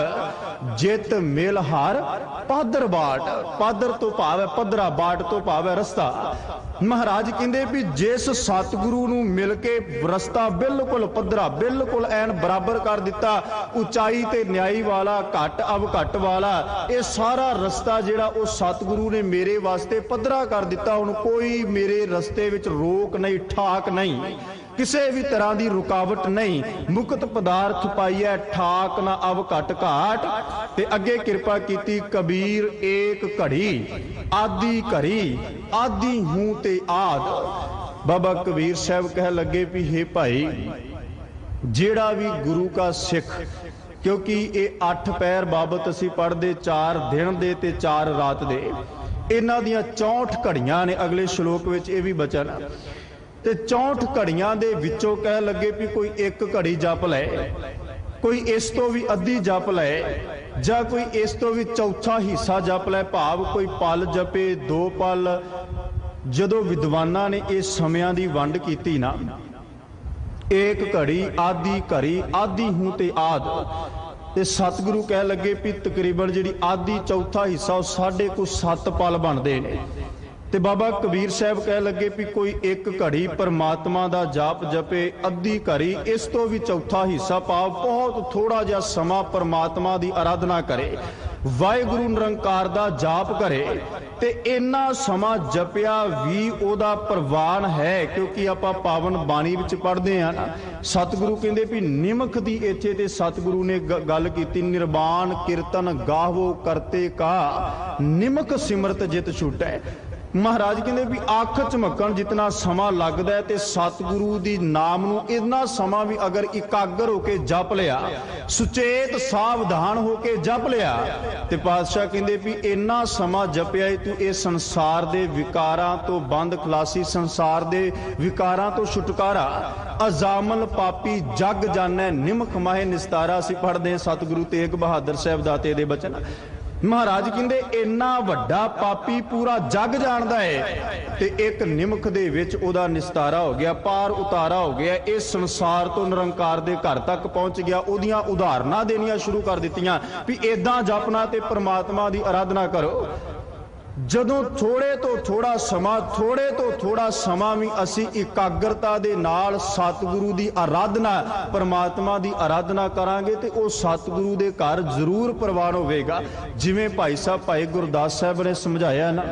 ਜਿਤ ਮਿਲ ਹਰ ਪਾਦਰ ਬਾਟ। ਪਾਦਰ ਤੋਂ ਭਾਵ ਹੈ ਪੱਧਰਾ, ਬਾਟ ਤੋਂ ਭਾਵ ਹੈ ਰਸਤਾ। ਮਹਾਰਾਜ ਕਹਿੰਦੇ ਵੀ ਜਿਸ ਸਤਿਗੁਰੂ ਨੂੰ ਮਿਲ ਕੇ ਰਸਤਾ ਬਿਲਕੁਲ ਪੱਧਰਾ, ਬਿਲਕੁਲ ਐਨ ਬਰਾਬਰ ਕਰ ਦਿੱਤਾ, ਉਚਾਈ ਤੇ ਨਿਆਈ ਵਾਲਾ, ਘੱਟ ਅਵ ਘੱਟ ਵਾਲਾ, ਇਹ ਸਾਰਾ ਰਸਤਾ ਜਿਹੜਾ ਉਹ ਸਤਿਗੁਰੂ ਨੇ ਮੇਰੇ ਵਾਸਤੇ ਪੱਧਰਾ ਕਰ ਦਿੱਤਾ। ਹੁਣ ਕੋਈ ਮੇਰੇ ਰਸਤੇ ਵਿੱਚ ਰੋਕ ਨਹੀਂ, ਠਾਕ ਨਹੀਂ, ਕਿਸੇ ਵੀ ਤਰ੍ਹਾਂ ਦੀ ਰੁਕਾਵਟ ਨਹੀਂ। ਮੁਕਤ ਪਦਾਰਥ ਪਾਈਐ ਠਾਕ ਨਾ ਅਵ ਘਟ ਘਾਟ। ਤੇ ਅੱਗੇ ਕਿਰਪਾ ਕੀਤੀ ਕਬੀਰ ਏਕ ਘੜੀ ਆਦੀ ਘੜੀ, ਆਦੀ ਹੂੰ ਤੇ ਆਦ। ਬਾਬਾ ਕਬੀਰ ਸਾਹਿਬ ਕਹਿ ਲੱਗੇ ਵੀ ਹੇ ਭਾਈ, ਜਿਹੜਾ ਵੀ ਗੁਰੂ ਕਾ ਸਿੱਖ, ਕਿਉਂਕਿ ਇਹ 8 ਪੈਰ ਬਾਬਤ ਅਸੀਂ ਪੜ੍ਹਦੇ, 4 ਦਿਨ ਦੇ ਤੇ 4 ਰਾਤ ਦੇ, ਇਹਨਾਂ ਦੀਆਂ 64 ਘੜੀਆਂ ਨੇ। ਅਗਲੇ ਸ਼ਲੋਕ ਵਿੱਚ ਇਹ ਵੀ ਬਚਨ ਤੇ 64 ਘੜੀਆਂ ਦੇ ਵਿੱਚੋਂ ਕਹਿ ਲੱਗੇ ਵੀ ਕੋਈ ਇੱਕ ਘੜੀ ਜਪ ਲਏ, ਕੋਈ ਇਸ ਤੋਂ ਵੀ ਅੱਧੀ ਜਪ ਲਏ, ਜਾਂ ਕੋਈ ਇਸ ਤੋਂ ਵੀ ਚੌਥਾ ਹਿੱਸਾ ਜਪ ਲੈ, ਭਾਵ ਕੋਈ ਪਲ ਜਪੇ, 2 ਪਲ। ਜਦੋਂ ਵਿਦਵਾਨਾਂ ਨੇ ਇਹ ਸਮਿਆਂ ਦੀ ਵੰਡ ਕੀਤੀ ਨਾ, ਏਕ ਘੜੀ ਆਦੀ ਘੜੀ, ਆਦੀ ਹੂੰ ਤੇ ਆਦ, ਤੇ ਸਤਿਗੁਰੂ ਕਹਿ ਲੱਗੇ ਵੀ ਤਕਰੀਬਨ ਜਿਹੜੀ ਆਦੀ ਚੌਥਾ ਹਿੱਸਾ ਉਹ 7.5 ਪਲ ਬਣਦੇ ਨੇ। ਤੇ ਬਾਬਾ ਕਬੀਰ ਸਾਹਿਬ ਕਹਿ ਲੱਗੇ ਵੀ ਕੋਈ ਇੱਕ ਘੜੀ ਪਰਮਾਤਮਾ ਦਾ ਜਾਪ ਜਪੇ, ਅੱਧੀ ਘੜੀ ਇਸ ਤੋਂ ਵੀ ਚੌਥਾ ਹਿੱਸਾ, ਭਾਵ ਬਹੁਤ ਥੋੜਾ ਜਿਹਾ ਸਮਾਂ ਪਰਮਾਤਮਾ ਦੀ ਆਰਾਧਨਾ ਕਰੇ, ਵਾਹਿਗੁਰੂ ਨਿਰੰਕਾਰ ਦਾ ਜਾਪ ਕਰੇ। ਤੇ ਇੰਨਾ ਸਮਾਂ ਜਪਿਆ ਵੀ ਉਹਦਾ ਪ੍ਰਵਾਨ ਹੈ, ਕਿਉਂਕਿ ਆਪਾਂ ਪਾਵਨ ਬਾਣੀ ਵਿੱਚ ਪੜ੍ਹਦੇ ਆ ਨਾ, ਸਤਿਗੁਰੂ ਕਹਿੰਦੇ ਵੀ ਨਿਮਖ ਦੀ ਇੱਥੇ ਤੇ ਸਤਿਗੁਰੂ ਨੇ ਗੱਲ ਕੀਤੀ, ਨਿਰਵਾਣ ਕੀਰਤਨ ਗਾਵੋ ਕਰਤੇ ਕਾ, ਨਿਮਖ ਸਿਮਰਤ ਜਿਤ ਛੁਟੈ। ਮਹਾਰਾਜ ਕਹਿੰਦੇ ਵੀ ਅੱਖ ਝਮਕਣ ਜਿਤਨਾ ਸਮਾਂ ਲੱਗਦਾ ਹੈ, ਤੇ ਸਤਿਗੁਰੂ ਦੀ ਨਾਮ ਨੂੰ ਇੰਨਾ ਸਮਾਂ ਵੀ ਅਗਰ ਇਕਾਗਰ ਹੋ ਕੇ ਜਪ ਲਿਆ, ਸੁਚੇਤ ਸਾਵਧਾਨ ਹੋ ਕੇ ਜਪ ਲਿਆ, ਤੇ ਪਾਤਸ਼ਾਹ ਕਹਿੰਦੇ ਵੀ ਇੰਨਾ ਸਮਾਂ ਜਪਿਆ ਤੂੰ ਇਹ ਸੰਸਾਰ ਦੇ ਵਿਕਾਰਾਂ ਤੋਂ ਬੰਦ ਖਲਾਸੀ, ਸੰਸਾਰ ਦੇ ਵਿਕਾਰਾਂ ਤੋਂ ਛੁਟਕਾਰਾ, ਅਜ਼ਾਮਲ ਪਾਪੀ ਜਗ ਜਾਣੈ ਨਿਮਖ ਮਾਹੇ ਨਿਸਤਾਰਾ। ਅਸੀਂ ਪੜ੍ਹਦੇ ਸਤਿਗੁਰੂ ਤੇਗ ਬਹਾਦਰ ਸਾਹਿਬ ਦਾਤੇ ਦੇ ਬਚਨ। ਮਹਾਰਾਜ ਕਹਿੰਦੇ ਇੰਨਾ ਵੱਡਾ ਪਾਪੀ ਪੂਰਾ ਜਗ ਜਾਣਦਾ ਹੈ, ਤੇ ਇੱਕ ਨਿਮਖ ਦੇ ਵਿੱਚ ਉਹਦਾ ਨਿਸਤਾਰਾ ਹੋ ਗਿਆ, ਪਾਰ ਉਤਾਰਾ ਹੋ ਗਿਆ, ਇਸ ਸੰਸਾਰ ਤੋਂ ਨਿਰੰਕਾਰ ਦੇ ਘਰ ਤੱਕ ਪਹੁੰਚ ਗਿਆ। ਉਹਦੀਆਂ ਉਦਾਹਰਨਾਂ ਦੇਣੀਆਂ ਸ਼ੁਰੂ ਕਰ ਦਿੱਤੀਆਂ ਵੀ ਏਦਾਂ ਜਪਣਾ ਤੇ ਪ੍ਰਮਾਤਮਾ ਦੀ ਆਰਾਧਨਾ ਕਰੋ। ਜਦੋਂ ਥੋੜੇ ਤੋਂ ਥੋੜਾ ਸਮਾਂ ਵੀ ਅਸੀਂ ਇਕਾਗਰਤਾ ਦੇ ਨਾਲ ਸਤਿਗੁਰੂ ਦੀ ਆਰਾਧਨਾ, ਪਰਮਾਤਮਾ ਦੀ ਆਰਾਧਨਾ ਕਰਾਂਗੇ, ਤੇ ਉਹ ਸਤਿਗੁਰੂ ਦੇ ਘਰ ਜ਼ਰੂਰ ਪ੍ਰਵਾਨ ਹੋਵੇਗਾ। ਜਿਵੇਂ ਭਾਈ ਸਾਹਿਬ ਭਾਈ ਗੁਰਦਾਸ ਸਾਹਿਬ ਨੇ ਸਮਝਾਇਆ ਨਾ,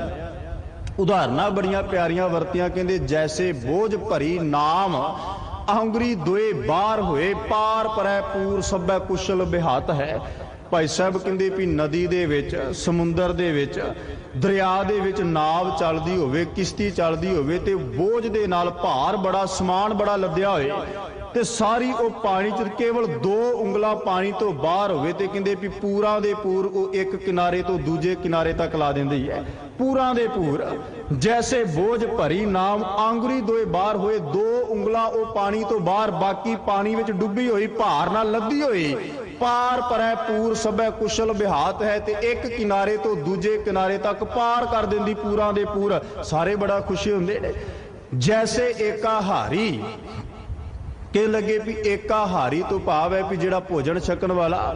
ਉਦਾਹਰਨਾਂ ਬੜੀਆਂ ਪਿਆਰੀਆਂ ਵਰਤੀਆਂ। ਕਹਿੰਦੇ ਜੈਸੇ ਬੋਝ ਭਰੀ ਨਾਮ ਆਂਗਰੀ ਦੋਏ ਬਾਹਰ ਹੋਏ, ਪਾਰ ਪਰੈ ਪੂਰ ਸਭੈ ਕੁਸ਼ਲ ਬਿਹਾਤ ਹੈ। ਭਾਈ ਸਾਹਿਬ ਕਹਿੰਦੇ ਵੀ ਨਦੀ ਦੇ ਵਿੱਚ, ਸਮੁੰਦਰ ਦੇ ਵਿੱਚ, ਦਰਿਆ ਦੇ ਵਿੱਚ ਨਾਵ ਚੱਲਦੀ ਹੋਵੇ, ਕਿਸ਼ਤੀ ਚੱਲਦੀ ਹੋਵੇ, ਤੇ ਬੋਝ ਦੇ ਨਾਲ ਭਾਰ ਬੜਾ, ਸਮਾਨ ਬੜਾ ਲੱਦਿਆ ਹੋਏ, ਤੇ ਸਾਰੀ ਉਹ ਪਾਣੀ 'ਚ ਕੇਵਲ 2 ਉਂਗਲਾਂ ਪਾਣੀ ਤੋਂ ਬਾਹਰ ਹੋਵੇ, ਤੇ ਕਹਿੰਦੇ ਵੀ ਪੂਰਾ ਦੇ ਪੂਰ ਉਹ ਇੱਕ ਕਿਨਾਰੇ ਤੋਂ ਦੂਜੇ ਕਿਨਾਰੇ ਤੱਕ ਲਾ ਦਿੰਦੀ ਹੈ, ਪੂਰਾ ਦੇ ਪੂਰ। ਜੈਸੇ ਬੋਝ ਭਰੀ ਨਾਮ ਆਂਗਰੀ ਦੋਏ ਬਾਹਰ ਹੋਏ, 2 ਉਂਗਲਾਂ ਉਹ ਪਾਣੀ ਤੋਂ ਬਾਹਰ, ਬਾਕੀ ਪਾਣੀ ਵਿੱਚ ਡੁੱਬੀ ਹੋਈ, ਭਾਰ ਨਾਲ ਲੱਦੀ ਹੋਈ, ਪਾਰ ਪਰੈ ਪੂਰ ਸਭੈ ਕੁਸ਼ਲ ਬਿਹਾਤ ਹੈ, ਤੇ ਇੱਕ ਕਿਨਾਰੇ ਤੋਂ ਦੂਜੇ ਕਿਨਾਰੇ ਤੱਕ ਪਾਰ ਕਰ ਦਿੰਦੀ, ਪੂਰਾ ਦੇ ਪੂਰ। ਸਾਰੇ ਬੜਾ ਖੁਸ਼ੀ ਹੁੰਦੇ ਨੇ। ਜੈਸੇ ਏਕਾ ਹਾਰੀ, ਕਿ ਲੱਗੇ ਵੀ ਏਕਾ ਹਾਰੀ ਤੋਂ ਭਾਵ ਹੈ ਵੀ ਜਿਹੜਾ ਭੋਜਨ ਛਕਣ ਵਾਲਾ,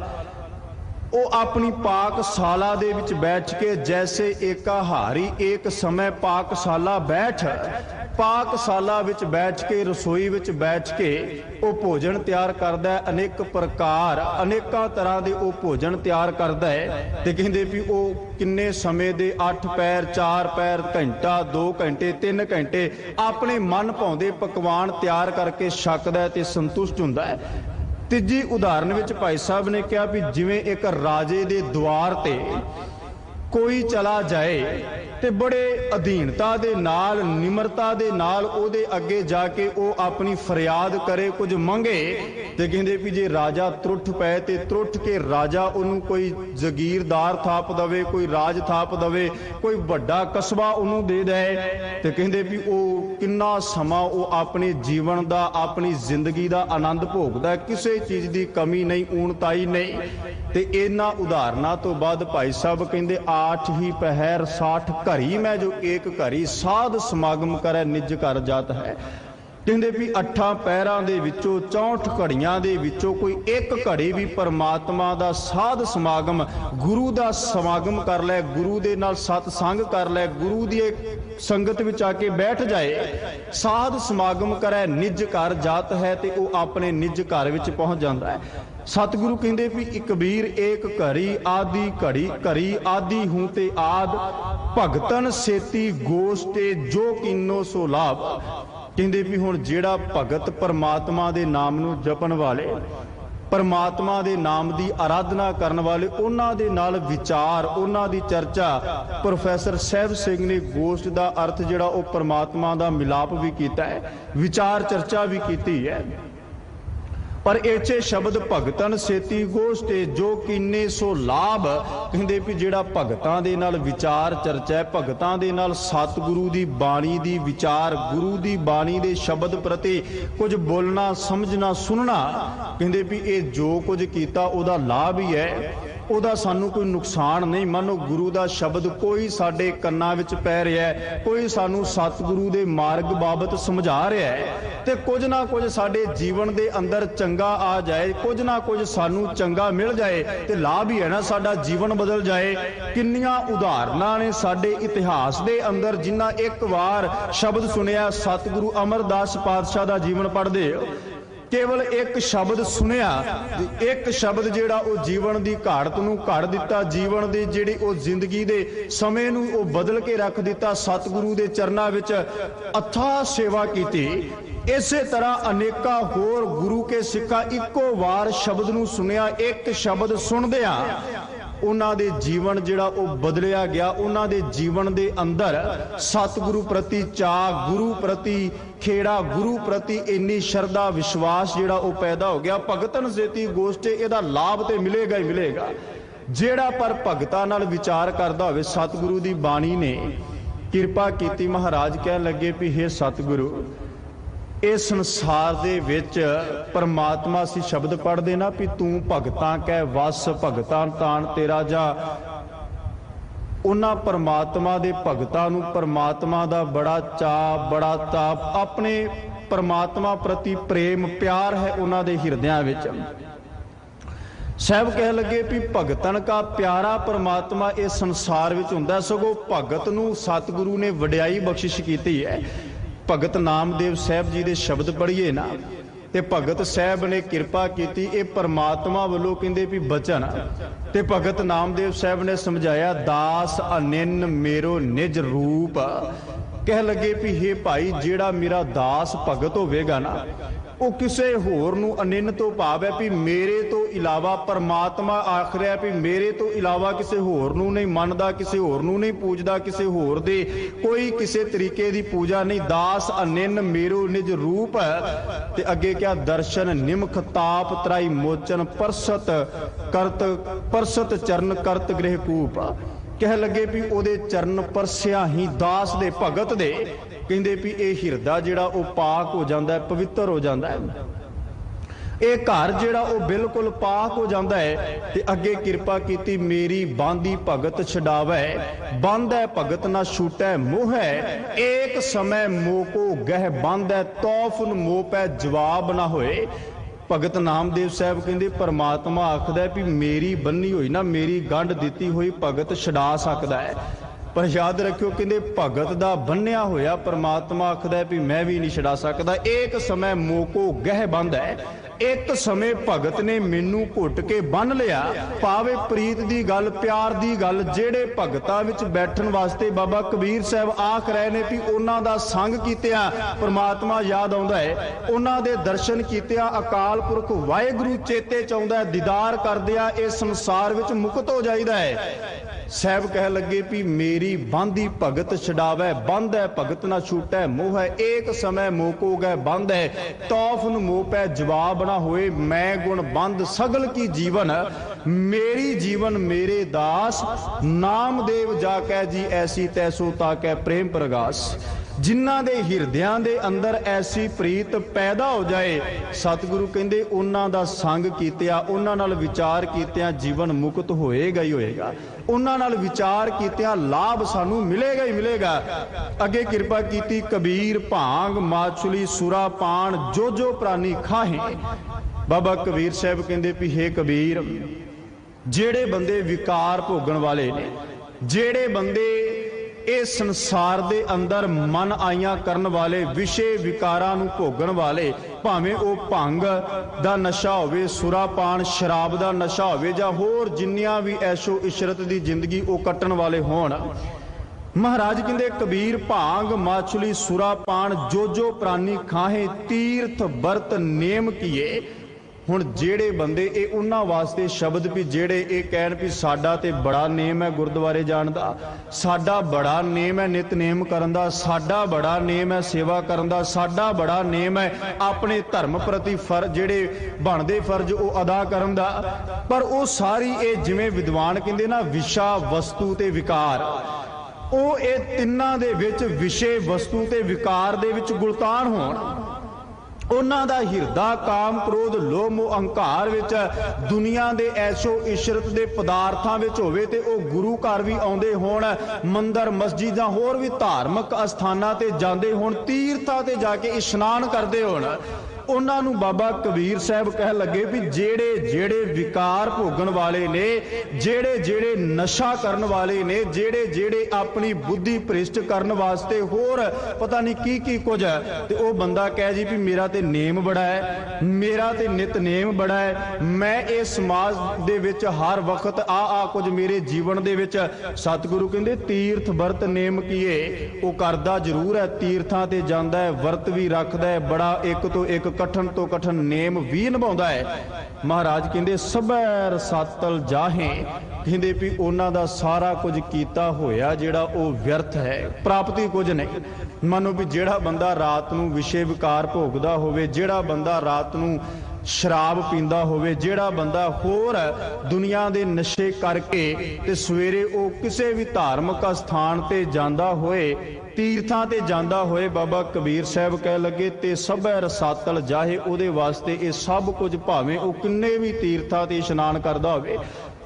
ਉਹ ਆਪਣੀ ਪਾਕਸ਼ਾਲਾ ਦੇ ਵਿੱਚ ਬੈਠ ਕੇ, ਜੈਸੇ ਏਕਾ ਹਾਰੀ ਇੱਕ ਸਮੇਂ ਪਾਕਸ਼ਾਲਾ ਬੈਠ, ਪਾਕਸ਼ਾਲਾ ਵਿੱਚ ਬੈਠ ਕੇ, ਰਸੋਈ ਵਿੱਚ ਬੈਠ ਕੇ ਉਹ ਭੋਜਨ ਤਿਆਰ ਕਰਦਾ ਹੈ, ਅਨੇਕ ਪ੍ਰਕਾਰ, ਅਨੇਕਾਂ ਤਰ੍ਹਾਂ ਦੇ ਉਹ ਭੋਜਨ ਤਿਆਰ ਕਰਦਾ ਹੈ। ਤੇ ਕਹਿੰਦੇ ਵੀ ਉਹ ਕਿੰਨੇ ਸਮੇਂ ਦੇ 8 ਪੈਰ 4 ਪੈਰ, ਘੰਟਾ 2 ਘੰਟੇ 3 ਘੰਟੇ ਆਪਣੇ ਮਨ ਭਾਉਂਦੇ ਪਕਵਾਨ ਤਿਆਰ ਕਰਕੇ ਛਕਦਾ ਤੇ ਸੰਤੁਸ਼ਟ ਹੁੰਦਾ ਹੈ। ਤੀਜੀ ਉਦਾਹਰਨ ਵਿੱਚ ਭਾਈ ਸਾਹਿਬ ਨੇ ਕਿਹਾ ਵੀ ਜਿਵੇਂ ਇੱਕ ਰਾਜੇ ਦੇ ਦੁਆਰ ਤੇ ਕੋਈ ਚਲਾ ਜਾਏ ਤੇ ਬੜੇ ਅਧੀਨਤਾ ਦੇ ਨਾਲ, ਨਿਮਰਤਾ ਦੇ ਨਾਲ ਉਹਦੇ ਅੱਗੇ ਜਾ ਕੇ ਉਹ ਆਪਣੀ ਫਰਿਆਦ ਕਰੇ, ਕੁਝ ਮੰਗੇ, ਤੇ ਕਹਿੰਦੇ ਵੀ ਜੇ ਰਾਜਾ ਤਰੁੱਠ ਪਏ ਤੇ ਤਰੁੱਠ ਕੇ ਰਾਜਾ ਉਹਨੂੰ ਕੋਈ ਜ਼ਗੀਰਦਾਰ ਥਾਪ ਦਵੇ, ਕੋਈ ਰਾਜ ਥਾਪ ਦਵੇ, ਕੋਈ ਵੱਡਾ ਕਸਬਾ ਉਹਨੂੰ ਦੇ ਦੇ, ਤੇ ਕਹਿੰਦੇ ਵੀ ਉਹ ਕਿੰਨਾ ਸਮਾਂ ਉਹ ਆਪਣੇ ਜੀਵਨ ਦਾ, ਆਪਣੀ ਜ਼ਿੰਦਗੀ ਦਾ ਆਨੰਦ ਭੋਗਦਾ, ਕਿਸੇ ਚੀਜ਼ ਦੀ ਕਮੀ ਨਹੀਂ, ਊਣਤਾਈ ਨਹੀਂ। ਤੇ ਇਹਨਾਂ ਉਦਾਹਰਨਾਂ ਤੋਂ ਬਾਅਦ ਭਾਈ ਸਾਹਿਬ ਕਹਿੰਦੇ 8 ਹੀ ਪਹਿਰ 60 ਘਰੀ ਮੈਂ ਜੋ ਏਕ ਘਰੀ ਸਾਧ ਸਮਾਗਮ ਕਰੈ ਨਿਜ ਘਰ ਜਾਤ ਹੈ। ਕਹਿੰਦੇ ਵੀ 8 ਪਹਿਰਾਂ ਦੇ ਵਿੱਚੋਂ 64 ਘੜੀਆਂ ਦੇ ਵਿੱਚੋਂ ਕੋਈ ਇੱਕ ਘੜੀ ਵੀ ਪਰਮਾਤਮਾ ਦਾ ਸਾਧ ਸਮਾਗਮ, ਗੁਰੂ ਦਾ ਸਮਾਗਮ ਕਰ ਲੈ, ਗੁਰੂ ਦੇ ਨਾਲ ਸਤਸੰਗ ਕਰ ਲੈ, ਗੁਰੂ ਦੀ ਸੰਗਤ ਵਿੱਚ ਆ ਕੇ ਬੈਠ ਜਾਏ, ਸਾਧ ਸਮਾਗਮ ਕਰੈ ਨਿਜ ਘਰ ਜਾਤ ਹੈ, ਤੇ ਉਹ ਆਪਣੇ ਨਿਜ ਘਰ ਵਿੱਚ ਪਹੁੰਚ ਜਾਂਦਾ ਹੈ। ਸਤਿਗੁਰੂ ਕਹਿੰਦੇ ਵੀ ਕਬੀਰ ਏਕ ਘੜੀ ਆਦਿ ਘੜੀ ਘੜੀ ਆਦਿ ਹੂੰ ਤੇ ਆਦ ਭਗਤਨ ਸੇਤੀ ਗੋਸ਼ਟੇ ਜੋ ਕੀਨੋ ਸੋ ਲਾਭ। ਕਹਿੰਦੇ ਵੀ ਹੁਣ ਜਿਹੜਾ ਭਗਤ ਪਰਮਾਤਮਾ ਦੇ ਨਾਮ ਨੂੰ ਜਪਣ ਵਾਲੇ, ਪਰਮਾਤਮਾ ਦੇ ਨਾਮ ਦੀ ਆਰਾਧਨਾ ਕਰਨ ਵਾਲੇ, ਉਹਨਾਂ ਦੇ ਨਾਲ ਵਿਚਾਰ, ਉਹਨਾਂ ਦੀ ਚਰਚਾ, ਪ੍ਰੋਫੈਸਰ ਸਾਹਿਬ ਸਿੰਘ ਨੇ ਗੋਸ਼ਟ ਦਾ ਅਰਥ ਜਿਹੜਾ ਉਹ ਪਰਮਾਤਮਾ ਦਾ ਮਿਲਾਪ ਵੀ ਕੀਤਾ ਹੈ, ਵਿਚਾਰ ਚਰਚਾ ਵੀ ਕੀਤੀ ਹੈ। ਪਰ ਇਚੇ ਸ਼ਬਦ ਭਗਤਨ ਸੇਤੀ ਗੋਸ਼ਟੇ ਜੋ ਕੀਨੇ ਸੋ ਲਾਭ। ਕਹਿੰਦੇ ਵੀ ਜਿਹੜਾ ਭਗਤਾਂ ਦੇ ਨਾਲ ਵਿਚਾਰ ਚਰਚਾ ਹੈ, ਭਗਤਾਂ ਦੇ ਨਾਲ ਸਤਿਗੁਰੂ ਦੀ ਬਾਣੀ ਦੀ ਵਿਚਾਰ, ਗੁਰੂ ਦੀ ਬਾਣੀ ਦੇ ਸ਼ਬਦ ਪ੍ਰਤੀ ਕੁਝ ਬੋਲਣਾ, ਸਮਝਣਾ, ਸੁਣਨਾ, ਕਹਿੰਦੇ ਵੀ ਇਹ ਜੋ ਕੁਝ ਕੀਤਾ ਉਹਦਾ ਲਾਭ ਹੀ ਹੈ, ਉਹਦਾ ਸਾਨੂੰ ਕੋਈ ਨੁਕਸਾਨ ਨਹੀਂ। ਮੰਨੋ ਗੁਰੂ ਦਾ ਸ਼ਬਦ ਕੋਈ ਸਾਡੇ ਕੰਨਾਂ ਵਿੱਚ ਪੈ ਰਿਹਾ ਹੈ, ਕੋਈ ਸਾਨੂੰ ਸਤਿਗੁਰੂ ਦੇ ਮਾਰਗ ਬਾਬਤ ਸਮਝਾ ਰਿਹਾ ਹੈ, ਤੇ ਕੁਝ ਨਾ ਕੁਝ ਸਾਡੇ ਜੀਵਨ ਦੇ ਅੰਦਰ ਚੰਗਾ ਆ ਜਾਏ, ਕੁਝ ਨਾ ਕੁਝ ਸਾਨੂੰ ਚੰਗਾ ਮਿਲ ਜਾਏ, ਤੇ ਲਾਭ ਹੀ ਹੈ ਨਾ, ਸਾਡਾ ਜੀਵਨ ਬਦਲ ਜਾਏ। ਕਿੰਨੀਆਂ ਉਦਾਹਰਨਾਂ ਨੇ ਸਾਡੇ ਇਤਿਹਾਸ ਦੇ ਅੰਦਰ, ਜਿਨ੍ਹਾਂ ਇੱਕ ਵਾਰ ਸ਼ਬਦ ਸੁਣਿਆ, ਸਤਿਗੁਰੂ ਅਮਰਦਾਸ ਪਾਤਸ਼ਾਹ ਦਾ ਜੀਵਨ ਪੜ੍ਹਦੇ ਹੋ, ਕੇਵਲ ਇੱਕ ਸ਼ਬਦ ਸੁਣਿਆ, ਇੱਕ ਸ਼ਬਦ ਜਿਹੜਾ ਉਹ ਜੀਵਨ ਦੀ ਘਾੜਤ ਨੂੰ ਘੜ ਦਿੱਤਾ, ਜੀਵਨ ਦੀ ਜਿਹੜੀ ਉਹ ਜ਼ਿੰਦਗੀ ਦੇ ਸਮੇਂ ਨੂੰ ਉਹ ਬਦਲ ਕੇ ਰੱਖ ਦਿੱਤਾ। ਸਤਿਗੁਰੂ ਦੇ ਚਰਨਾਂ ਵਿੱਚ ਅਥਾਹ ਸੇਵਾ ਕੀਤੀ। ਇਸੇ ਤਰ੍ਹਾਂ ਅਨੇਕਾਂ ਹੋਰ ਗੁਰੂ ਕੇ ਸਿੱਖਾਂ ਇੱਕੋ ਵਾਰ ਸ਼ਬਦ ਨੂੰ ਸੁਣਿਆ, ਇੱਕ ਸ਼ਬਦ ਸੁਣਦਿਆਂ ਉਹਨਾਂ ਦੇ ਜੀਵਨ ਜਿਹੜਾ ਉਹ ਬਦਲਿਆ ਗਿਆ। ਉਹਨਾਂ ਦੇ ਜੀਵਨ ਦੇ ਅੰਦਰ ਸਤਿਗੁਰੂ ਪ੍ਰਤੀ ਚਾਅ, ਗੁਰੂ ਪ੍ਰਤੀ ਖੇੜਾ, ਗੁਰੂ ਪ੍ਰਤੀ ਇੰਨੀ ਸ਼ਰਧਾ, ਵਿਸ਼ਵਾਸ ਜਿਹੜਾ ਉਹ ਪੈਦਾ ਹੋ ਗਿਆ। ਭਗਤਨ ਸੇਤੀ ਗੋਸ਼ਟੇ, ਇਹਦਾ ਲਾਭ ਤੇ ਮਿਲੇਗਾ ਹੀ ਮਿਲੇਗਾ। ਜਿਹੜਾ ਪਰ ਭਗਤਾਂ ਨਾਲ ਵਿਚਾਰ ਕਰਦਾ ਹੋਵੇ, ਸਤਿਗੁਰੂ ਦੀ ਬਾਣੀ ਨੇ ਕਿਰਪਾ ਕੀਤੀ। ਮਹਾਰਾਜ ਕਹਿਣ ਲੱਗੇ ਵੀ ਹੇ ਸਤਿਗੁਰੂ, ਇਸ ਸੰਸਾਰ ਦੇ ਵਿੱਚ ਪਰਮਾਤਮਾ ਸੀ ਸ਼ਬਦ ਪੜ੍ਹਦੇ ਨਾ ਵੀ ਤੂੰ ਭਗਤਾਂ ਕਹਿ ਵਸ, ਭਗਤਾਂ ਤਾਣ ਤੇਰਾ ਜਾ। ਉਹਨਾਂ ਪਰਮਾਤਮਾ ਦੇ ਭਗਤਾਂ ਨੂੰ ਪਰਮਾਤਮਾ ਦਾ ਬੜਾ ਚਾਅ, ਬੜਾ ਤਾਪ, ਆਪਣੇ ਪਰਮਾਤਮਾ ਪ੍ਰਤੀ ਪ੍ਰੇਮ, ਪਿਆਰ ਹੈ ਉਹਨਾਂ ਦੇ ਹਿਰਦਿਆਂ ਵਿੱਚ। ਸਾਹਿਬ ਕਹਿ ਲੱਗੇ ਵੀ ਭਗਤਨ ਕਾ ਪਿਆਰਾ ਪਰਮਾਤਮਾ ਇਸ ਸੰਸਾਰ ਵਿੱਚ ਹੁੰਦਾ। ਸਗੋਂ ਭਗਤ ਨੂੰ ਸਤਿਗੁਰੂ ਨੇ ਵਡਿਆਈ ਬਖਸ਼ਿਸ਼ ਕੀਤੀ ਹੈ। ਭਗਤ ਨਾਮਦੇਵ ਸਾਹਿਬ ਜੀ ਦੇ ਸ਼ਬਦ ਪੜ੍ਹੀਏ ਨਾ, ਤੇ ਭਗਤ ਸਾਹਿਬ ਨੇ ਕਿਰਪਾ ਕੀਤੀ, ਇਹ ਪਰਮਾਤਮਾ ਵੱਲੋਂ ਕਹਿੰਦੇ ਵੀ ਬਚਨ। ਤੇ ਭਗਤ ਨਾਮਦੇਵ ਸਾਹਿਬ ਨੇ ਸਮਝਾਇਆ, ਦਾਸ ਅਨਿੰਨ ਮੇਰੋ ਨਿਜ ਰੂਪ। ਕਹਿ ਲੱਗੇ ਵੀ ਹੇ ਭਾਈ, ਜਿਹੜਾ ਮੇਰਾ ਦਾਸ ਭਗਤ ਹੋਵੇਗਾ ਨਾ, ਉਹ ਕਿਸੇ ਹੋਰ ਨੂੰ ਅਨਿੰਨ ਤੋਂ ਭਾਵ ਹੈ ਵੀ ਮੇਰੇ ਤੋਂ ਇਲਾਵਾ, ਪਰਮਾਤਮਾ ਆਖ ਰਿਹਾ ਵੀ ਮੇਰੇ ਤੋਂ ਇਲਾਵਾ ਕਿਸੇ ਹੋਰ ਨੂੰ ਨਹੀਂ ਮੰਨਦਾ, ਕਿਸੇ ਹੋਰ ਨੂੰ ਨਹੀਂ ਪੂਜਦਾ, ਕਿਸੇ ਹੋਰ ਦੇ ਕੋਈ ਕਿਸੇ ਤਰੀਕੇ ਦੀ ਪੂਜਾ ਨਹੀਂ। ਦਾਸ ਅਨਿੰਨ ਮੇਰੋ ਨਿਜ ਰੂਪ। ਤੇ ਅੱਗੇ ਕਿਹਾ, ਦਰਸ਼ਨ ਨਿਮਖ ਤਾਪ ਤਰਾਈ ਮੋਚਨ ਪਰਸਤ ਕਰਤ, ਪਰਸਤ ਚਰਨ ਕਰਤ ਗ੍ਰਹਿ ਕੂਪ। ਕਹਿ ਲੱਗੇ ਵੀ ਉਹਦੇ ਚਰਨ ਪਰਸਿਆ ਹੀ ਦਾਸ ਦੇ, ਭਗਤ ਦੇ, ਕਹਿੰਦੇ ਵੀ ਇਹ ਹਿਰਦਾ ਜਿਹੜਾ ਉਹ ਪਾਕ ਹੋ ਜਾਂਦਾ ਹੈ, ਪਵਿੱਤਰ ਹੋ ਜਾਂਦਾ ਹੈ। ਇਹ ਘਰ ਜਿਹੜਾ ਉਹ ਬਿਲਕੁਲ ਪਾਕ ਹੋ ਜਾਂਦਾ ਹੈ। ਤੇ ਅੱਗੇ ਕਿਰਪਾ ਕੀਤੀ, ਮੇਰੀ ਬਾਂਦੀ ਭਗਤ ਛਡਾਵੈ, ਬੰਧੈ ਭਗਤ ਨਾ ਛੂਟੈ ਮੋਹੈ, ਏਕ ਸਮੈ ਮੋਕੋ ਗਹਿ ਬੰਧੈ, ਤੌਫਨ ਮੋਪੈ ਜਵਾਬ ਨਾ ਹੋਏ। ਭਗਤ ਨਾਮਦੇਵ ਸਾਹਿਬ ਕਹਿੰਦੇ ਪਰਮਾਤਮਾ ਆਖਦਾ ਵੀ ਮੇਰੀ ਬੰਨੀ ਹੋਈ ਨਾ, ਮੇਰੀ ਗੰਢ ਦਿੱਤੀ ਹੋਈ ਭਗਤ ਛਡਾ ਸਕਦਾ ਹੈ। ਪਰ ਯਾਦ ਰੱਖਿਓ, ਕਹਿੰਦੇ ਭਗਤ ਦਾ ਬੰਨਿਆ ਹੋਇਆ ਪਰਮਾਤਮਾ ਆਖਦਾ ਵੀ ਮੈਂ ਵੀ ਨਹੀਂ ਛਡਾ ਸਕਦਾ। ਏਕ ਸਮੇਂ ਮੋਕੋ ਗਹਿ ਬੰਧ ਹੈ, एक समय भगत ने मैनू घुट के बन लिया। भावे प्रीत दी गल, प्यार दी गल, जेड़े भगतां विच बैठण वास्ते बाबा कबीर साहब आख रहे ने भी उन्हां दा संग कीतिया परमात्मा याद आउंदा है, उन्हां दे दर्शन कीतिया अकाल पुरख वाहिगुरू चेते च आउंदा है, दीदार करदिया इस संसार विच मुक्त हो जाइदा है। साहब कह लगे भी मेरी बांधी भगत छडावै, बंद है भगत ना छूटै, मोह है एक समय मोको गए बंद है, तौफ न मोह पै जवाब ना होए, मैं गुण बंद सगल की जीवन, मेरी जीवन मेरे दास, नामदेव जाकै जी ऐसी तैसो ताकै प्रेम प्रगास। जिन्हां दे हिरदियां दे अंदर ऐसी प्रीत पैदा हो जाए, सतगुरु कहंदे उन्हां दा संग कीतिया, उन्हां नाल विचार कीतिया जीवन मुक्त होएगा ही होएगा, उन्हां नाल विचार कीतिया लाभ सानू मिलेगा ही मिलेगा। अगे किरपा कीती कबीर भांग माछली सुरा पान जो जो प्राणी खाहे। बाबा कबीर साहब कहंदे भी हे कबीर, जेड़े बंदे विकार भोगण वाले ने, जेड़े बंदे इस संसार दे अंदर मन आइयां करन वाले, विषे विकारां नूं भोगण वाले, भावें वो भंग दा नशा होवे, सुरापान शराब दा नशा होवे, जां होर जिन्नियां भी ऐशो इशरत दी जिंदगी वो कट्टण वाले होण, महाराज कहंदे कबीर भांग माछली सुरापान जो जो प्राणी खाहे, तीर्थ बरत नेम किए। हुण जेड़े बंदे ये उन्हां वास्ते शब्द भी जेड़े ये कहण भी साडा ते बड़ा नेम है गुरुद्वारे जाण दा, साडा बड़ा नेम है नितनेम करन दा, साडा बड़ा नेम है सेवा करन दा, साडा बड़ा नेम है अपने धर्म प्रति फर्ज जेड़े बनदे फर्ज वो अदा करन दा, पर वो सारी ये जिवें विद्वान कहंदे ना विशा वस्तु ते विकार, वो ये तिन्नां दे विच विषे वस्तु ते विकार दे विच गुलतान होण, उन्हां दा हिरदा काम क्रोध लोभ मोह अहंकार विच दुनिया दे ऐशो इशरत दे पदार्थां विच होवे ते ओ गुरु घर भी आउंदे होण, मंदिर मस्जिदां होर भी धार्मिक अस्थानां ते जांदे होण, तीर्थां ते जाके इशनान करदे होण, उन्हां नूं बाबा कबीर साहब कह लगे भी जेड़े जेड़े विकार भोगण वाले ने, जेड़े जेड़े नशा करन वाले ने, जेड़े जेड़े अपनी बुद्धि भ्रिष्ट करन वास्ते होर पता नहीं की कुछ है, ते ओ बंदा कह जी भी मेरा ते नेम बड़ा है, मेरा ते नितनेम बड़ा है, मैं इस समाज दे विच हर वक्त आ कुछ मेरे जीवन दे विच। सतगुरु कहंदे तीर्थ वर्त नेम कीए, वो करदा जरूर है, तीर्थां ते जांदा है, वर्त भी रखदा है, बड़ा एक तो एक कठन तो कठन नेम भी निभाउंदा है। महाराज कहंदे सबैर सातल जाहे, कहंदे भी उन्हां दा सारा कुछ कीता होया जेड़ा वो व्यर्थ है, प्राप्ति कुछ नहीं। मानो भी जेड़ा बंदा रात नूं विषे विकार भोगदा होवे, जेड़ा बंदा रात नूं शराब पींदा होवे, जेड़ा बंदा होर दुनिया दे नशे करके ते सवेरे वो किसी भी धार्मिक स्थान ते जांदा होए, तीर्थां ते जांदा होए, बाबा कबीर साहब कह लगे ते सबै रसातल जाहे, उहदे वास्ते ये सब कुछ भावें वो किन्ने भी तीर्थां ते इशनान करदा होवे,